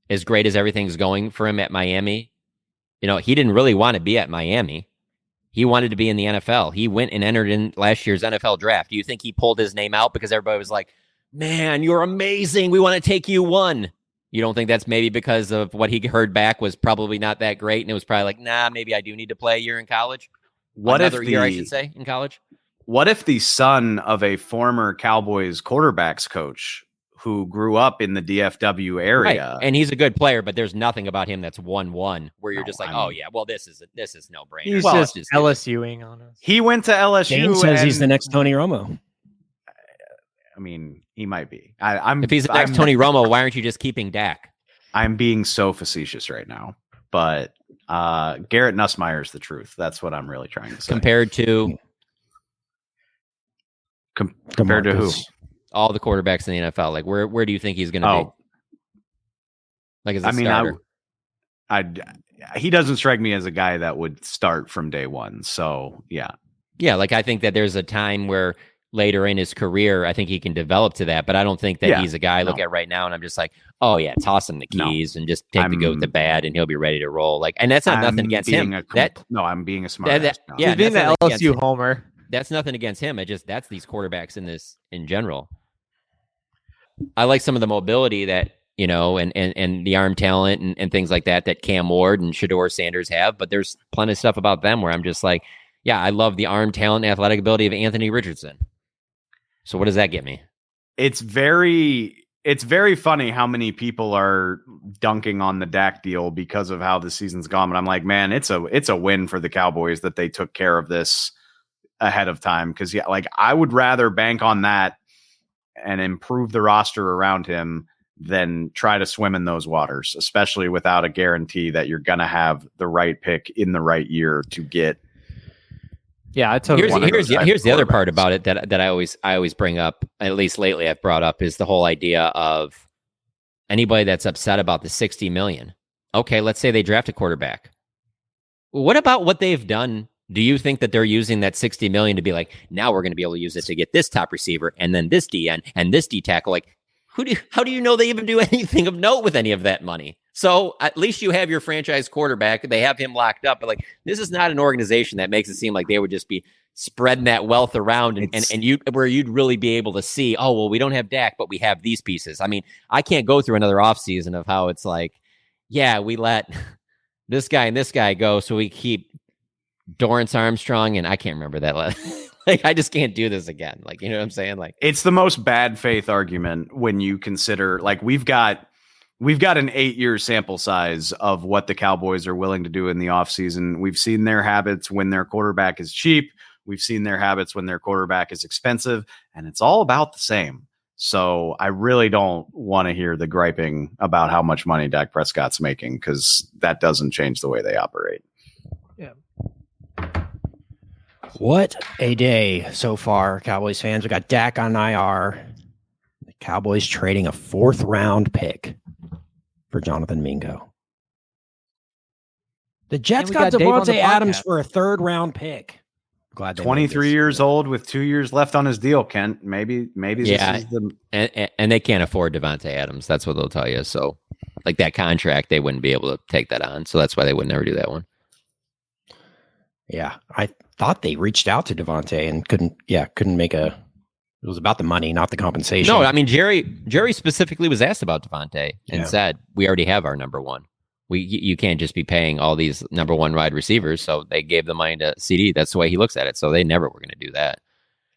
[SPEAKER 5] as great as everything's going for him at Miami, he didn't really want to be at Miami. He wanted to be in the NFL. He went and entered in last year's NFL draft. Do you think he pulled his name out because everybody was like, man, you're amazing, we want to take you 1? You don't think that's maybe because of what he heard back was probably not that great, and it was probably like, nah, maybe I do need to play a year in college? Another year, I should say, in college?
[SPEAKER 4] What if the son of a former Cowboys quarterbacks coach who grew up in the DFW area,
[SPEAKER 5] right, and he's a good player, but there's nothing about him that's 1-1 where you're just like, oh yeah, well this is no brainer.
[SPEAKER 6] He's just LSUing on us.
[SPEAKER 4] He went to LSU.
[SPEAKER 7] Dane says he's the next Tony Romo.
[SPEAKER 4] I mean, he might be.
[SPEAKER 5] If he's the next Tony Romo, why aren't you just keeping Dak?
[SPEAKER 4] I'm being so facetious right now, but Garrett Nussmeier's the truth. That's what I'm really trying to say.
[SPEAKER 5] Compared to
[SPEAKER 4] compared to who?
[SPEAKER 5] All the quarterbacks in the NFL. Like, where do you think he's going to be? Like, as a starter?
[SPEAKER 4] He doesn't strike me as a guy that would start from day one. So, yeah.
[SPEAKER 5] Yeah, like, I think that there's a time where later in his career, I think he can develop to that. But I don't think that he's a guy I look at right now and I'm just like, oh, yeah, toss him the keys and just take the goat with the bad and he'll be ready to roll. Like, and that's not nothing against him.
[SPEAKER 4] I'm being a smart ass.
[SPEAKER 6] Yeah, being the LSU homer.
[SPEAKER 5] That's nothing against him. That's these quarterbacks in general. I like some of the mobility that, and the arm talent and things like that Cam Ward and Shedeur Sanders have, but there's plenty of stuff about them where I'm just like, yeah, I love the arm talent and athletic ability of Anthony Richardson. So what does that get me? It's
[SPEAKER 4] very funny how many people are dunking on the Dak deal because of how the season's gone. But I'm like, man, it's a win for the Cowboys that they took care of this ahead of time. Cause yeah, like I would rather bank on that and improve the roster around him than try to swim in those waters, especially without a guarantee that you're going to have the right pick in the right year to get.
[SPEAKER 6] Yeah, I took
[SPEAKER 5] here's the other part about it that I always bring up, at least lately I've brought up, is the whole idea of anybody that's upset about the $60 million. Okay, let's say they draft a quarterback. What about what they've done? Do you think that they're using that $60 million to be like, now we're going to be able to use it to get this top receiver and then this DN and this D tackle? Like, how do you know they even do anything of note with any of that money? So at least you have your franchise quarterback. They have him locked up. But like, this is not an organization that makes it seem like they would just be spreading that wealth around and you'd really be able to see, oh, well, we don't have Dak, but we have these pieces. I mean, I can't go through another offseason of how it's like, yeah, we let this guy and this guy go, so we keep Dorrance Armstrong, and I can't remember that. Like, I just can't do this again. Like, you know what I'm saying? Like,
[SPEAKER 4] it's the most bad faith argument when you consider, like, we've got an 8-year sample size of what the Cowboys are willing to do in the offseason. We've seen their habits when their quarterback is cheap. We've seen their habits when their quarterback is expensive, and it's all about the same. So I really don't want to hear the griping about how much money Dak Prescott's making, because that doesn't change the way they operate.
[SPEAKER 6] Yeah.
[SPEAKER 7] What a day so far, Cowboys fans. We got Dak on IR. The Cowboys trading a 4th round pick for Jonathan Mingo. The Jets got
[SPEAKER 6] Dave on the
[SPEAKER 7] Davante Adams
[SPEAKER 6] podcast.
[SPEAKER 7] for a 3rd round pick. Glad they made
[SPEAKER 4] 23
[SPEAKER 7] this.
[SPEAKER 4] years old with 2 years left on his deal, Kent. Maybe
[SPEAKER 5] Yeah.
[SPEAKER 4] this is the
[SPEAKER 5] And they can't afford Devontae Adams. That's what they'll tell you. So, like that contract, they wouldn't be able to take that on. So that's why they would never do that one.
[SPEAKER 7] Yeah, I thought they reached out to Devontae and couldn't make a. It was about the money, not the compensation.
[SPEAKER 5] No, I mean Jerry specifically was asked about Devontae and
[SPEAKER 7] Yeah.
[SPEAKER 5] said we already have our number one. You can't just be paying all these number one wide receivers. So they gave the money to CD. That's the way he looks at it. So they never were going to do that.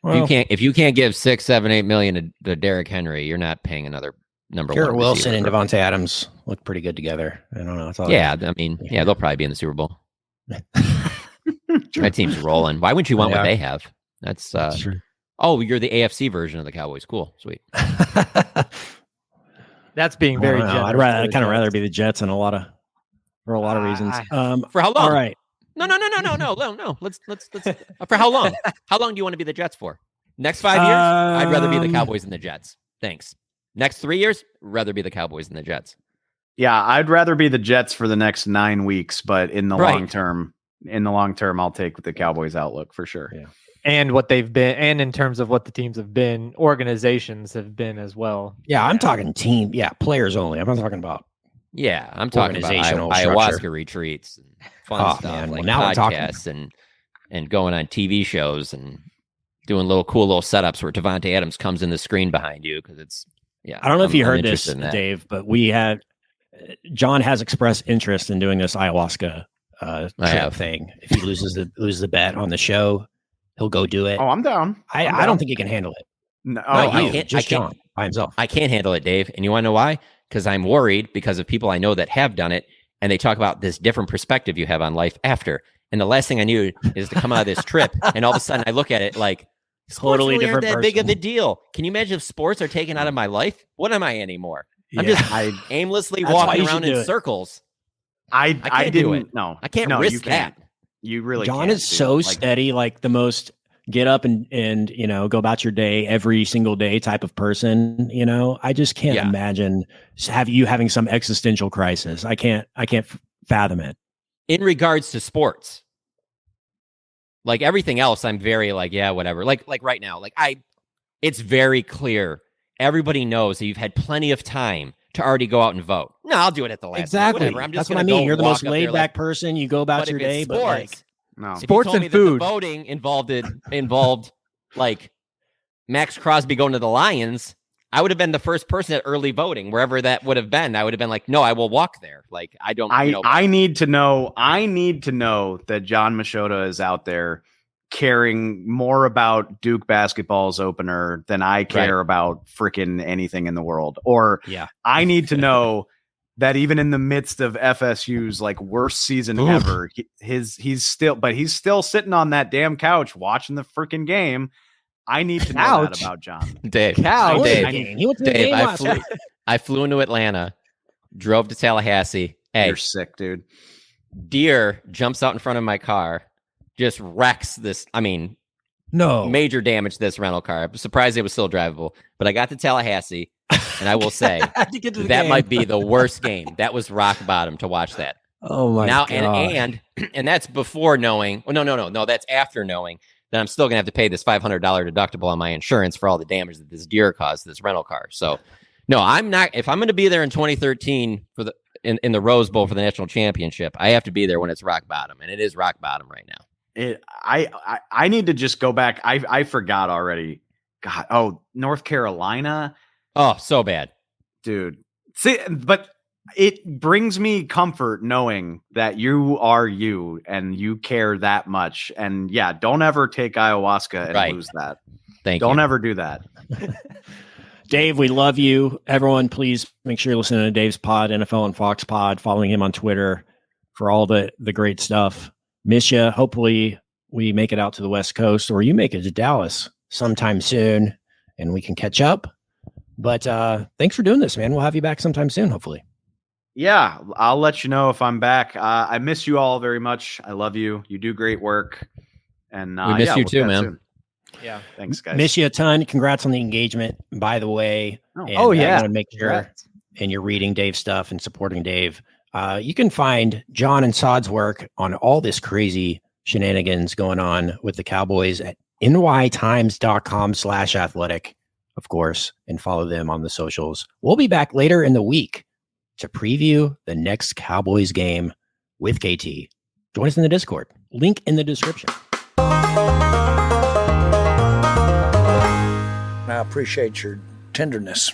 [SPEAKER 7] Well,
[SPEAKER 5] If you can't give 6, 7, 8 million to Derrick Henry, you're not paying another number
[SPEAKER 7] Garrett
[SPEAKER 5] one.
[SPEAKER 7] Wilson and
[SPEAKER 5] receiver.
[SPEAKER 7] Devontae Adams look pretty good together. I don't know. That's all
[SPEAKER 5] Yeah, I mean, yeah, they'll probably be in the Super Bowl. That team's rolling. Why wouldn't you want what they have? That's
[SPEAKER 7] true.
[SPEAKER 5] Oh, you're the AFC version of the Cowboys. Cool, sweet.
[SPEAKER 6] That's being very generous.
[SPEAKER 7] I'd kind of rather be the Jets for a lot of reasons.
[SPEAKER 5] For how long?
[SPEAKER 7] All right.
[SPEAKER 5] No. Let's. For how long? How long do you want to be the Jets for? Next 5 years? I'd rather be the Cowboys than the Jets. Thanks. Next 3 years? Rather be the Cowboys than the Jets.
[SPEAKER 4] Yeah, I'd rather be the Jets for the next 9 weeks, but in the
[SPEAKER 5] Right.
[SPEAKER 4] long term, I'll take the Cowboys outlook for sure.
[SPEAKER 7] Yeah.
[SPEAKER 6] And what they've been, and in terms of what the teams have been, organizations have been as well.
[SPEAKER 7] Yeah, I'm talking team. Yeah, players only. I'm not talking about.
[SPEAKER 5] Yeah, I'm talking about
[SPEAKER 7] Organizational
[SPEAKER 5] ayahuasca
[SPEAKER 7] structure.
[SPEAKER 5] retreats and fun
[SPEAKER 7] Oh,
[SPEAKER 5] stuff
[SPEAKER 7] man.
[SPEAKER 5] like
[SPEAKER 7] Well, now we're talking.
[SPEAKER 5] podcasts and going on TV shows and doing cool little setups where Devontae Adams comes in the screen behind you because it's
[SPEAKER 7] I don't know if you heard this,
[SPEAKER 5] interested in that.
[SPEAKER 7] Dave, but John has expressed interest in doing this ayahuasca trip
[SPEAKER 5] have.
[SPEAKER 7] thing. If he loses the bet on the show, he'll go do it.
[SPEAKER 4] Oh, I'm down.
[SPEAKER 7] I don't think he can handle it.
[SPEAKER 4] No,
[SPEAKER 5] No,
[SPEAKER 7] Not
[SPEAKER 5] I
[SPEAKER 7] you,
[SPEAKER 5] can't-
[SPEAKER 7] just
[SPEAKER 5] I can't-
[SPEAKER 7] John by himself.
[SPEAKER 5] I can't handle it, Dave. And you want to know why? Because I'm worried because of people I know that have done it, and they talk about this different perspective you have on life after. And the last thing I knew is to come out of this trip, and all of a sudden I look at it like sports
[SPEAKER 7] Totally
[SPEAKER 5] really aren't
[SPEAKER 7] different
[SPEAKER 5] that big of
[SPEAKER 7] person.
[SPEAKER 5] a deal. Can you imagine if sports are taken out of my life? What am I anymore? I'm just aimlessly
[SPEAKER 7] That's why
[SPEAKER 5] walking
[SPEAKER 7] you should
[SPEAKER 5] around
[SPEAKER 7] do
[SPEAKER 5] in
[SPEAKER 7] it.
[SPEAKER 5] circles.
[SPEAKER 4] I
[SPEAKER 5] can't do
[SPEAKER 4] didn't.
[SPEAKER 5] it.
[SPEAKER 4] No,
[SPEAKER 5] I can't
[SPEAKER 4] no,
[SPEAKER 5] risk
[SPEAKER 4] you can't.
[SPEAKER 5] that.
[SPEAKER 4] You really
[SPEAKER 7] John
[SPEAKER 4] can't,
[SPEAKER 7] is
[SPEAKER 4] dude.
[SPEAKER 7] so
[SPEAKER 4] Like,
[SPEAKER 7] steady, like the most get up and go about your day every single day type of person. I just can't
[SPEAKER 5] Yeah.
[SPEAKER 7] imagine you having some existential crisis. I can't fathom it.
[SPEAKER 5] In regards to sports, like everything else, I'm very yeah, whatever. Like right now, it's very clear. Everybody knows that you've had plenty of time to already go out and vote. No, I'll do it at the last minute.
[SPEAKER 7] Exactly.
[SPEAKER 5] Whatever. I'm just
[SPEAKER 7] That's what I
[SPEAKER 5] gonna
[SPEAKER 7] mean.
[SPEAKER 5] go
[SPEAKER 7] You're the
[SPEAKER 5] walk
[SPEAKER 7] most
[SPEAKER 5] up there,
[SPEAKER 7] laid back person. You go about
[SPEAKER 5] but
[SPEAKER 7] your
[SPEAKER 5] if
[SPEAKER 7] day,
[SPEAKER 5] it's
[SPEAKER 7] but
[SPEAKER 5] sports,
[SPEAKER 4] no.
[SPEAKER 5] if you
[SPEAKER 6] Sports
[SPEAKER 5] told
[SPEAKER 6] and
[SPEAKER 5] me that
[SPEAKER 6] food.
[SPEAKER 5] the voting involved like Max Crosby going to the Lions, I would have been the first person at early voting, wherever that would have been. I would have been like, no, I will walk there. Like I don't.
[SPEAKER 4] I need to know. I need to know that John Machota is out there caring more about Duke basketball's opener than I care about freaking anything in the world. Or
[SPEAKER 7] yeah.
[SPEAKER 4] I need to know that even in the midst of FSU's worst season ever, he's still sitting on that damn couch watching the freaking game. I need to know that about John.
[SPEAKER 5] Dave.
[SPEAKER 6] Cow.
[SPEAKER 5] Dave.
[SPEAKER 7] He went to the
[SPEAKER 5] Dave,
[SPEAKER 7] game
[SPEAKER 5] I
[SPEAKER 7] last
[SPEAKER 5] flew,
[SPEAKER 7] night.
[SPEAKER 5] I flew into Atlanta, drove to Tallahassee. Hey,
[SPEAKER 4] You're sick, dude.
[SPEAKER 5] deer jumps out in front of my car, just wrecks this. I mean,
[SPEAKER 7] No.
[SPEAKER 5] major damage to this rental car. I'm surprised it was still drivable. But I got to Tallahassee, and I will say
[SPEAKER 7] Had to get to the
[SPEAKER 5] that
[SPEAKER 7] game.
[SPEAKER 5] might be the worst game. That was rock bottom to watch that.
[SPEAKER 7] Oh my
[SPEAKER 5] Now
[SPEAKER 7] god.
[SPEAKER 5] and that's before knowing. Well, no. That's after knowing that I'm still gonna have to pay this $500 deductible on my insurance for all the damage that this deer caused to this rental car. So, no, I'm not. If I'm going to be there in 2013 for in the Rose Bowl for the national championship, I have to be there when it's rock bottom, and it is rock bottom right now.
[SPEAKER 4] I need to just go back. I forgot already. God. Oh, North Carolina.
[SPEAKER 5] Oh, so bad.
[SPEAKER 4] Dude. See, but it brings me comfort knowing that you are you and you care that much. And yeah, don't ever take ayahuasca and lose that.
[SPEAKER 5] Thank you.
[SPEAKER 4] Don't ever do that.
[SPEAKER 7] Dave, we love you. Everyone, please make sure you're listening to Dave's pod, NFL and Fox pod, following him on Twitter for all the great stuff. Miss you. Hopefully we make it out to the West Coast, or you make it to Dallas sometime soon and we can catch up. But thanks for doing this, man. We'll have you back sometime soon, hopefully.
[SPEAKER 4] Yeah, I'll let you know if I'm back. I miss you all very much. I love you. You do great work. And
[SPEAKER 5] we miss you
[SPEAKER 4] we'll
[SPEAKER 5] too,
[SPEAKER 4] chat
[SPEAKER 5] man.
[SPEAKER 4] soon.
[SPEAKER 6] Yeah.
[SPEAKER 4] Thanks, guys.
[SPEAKER 7] Miss you a ton. Congrats on the engagement, by the way.
[SPEAKER 4] Oh.
[SPEAKER 7] And,
[SPEAKER 6] Oh, yeah.
[SPEAKER 7] I want to make sure, and you're reading Dave's stuff and supporting Dave. You can find John and Sod's work on all this crazy shenanigans going on with the Cowboys at nytimes.com/athletic, of course, and follow them on the socials. We'll be back later in the week to preview the next Cowboys game with KT. Join us in the Discord. Link in the description.
[SPEAKER 8] I appreciate your tenderness.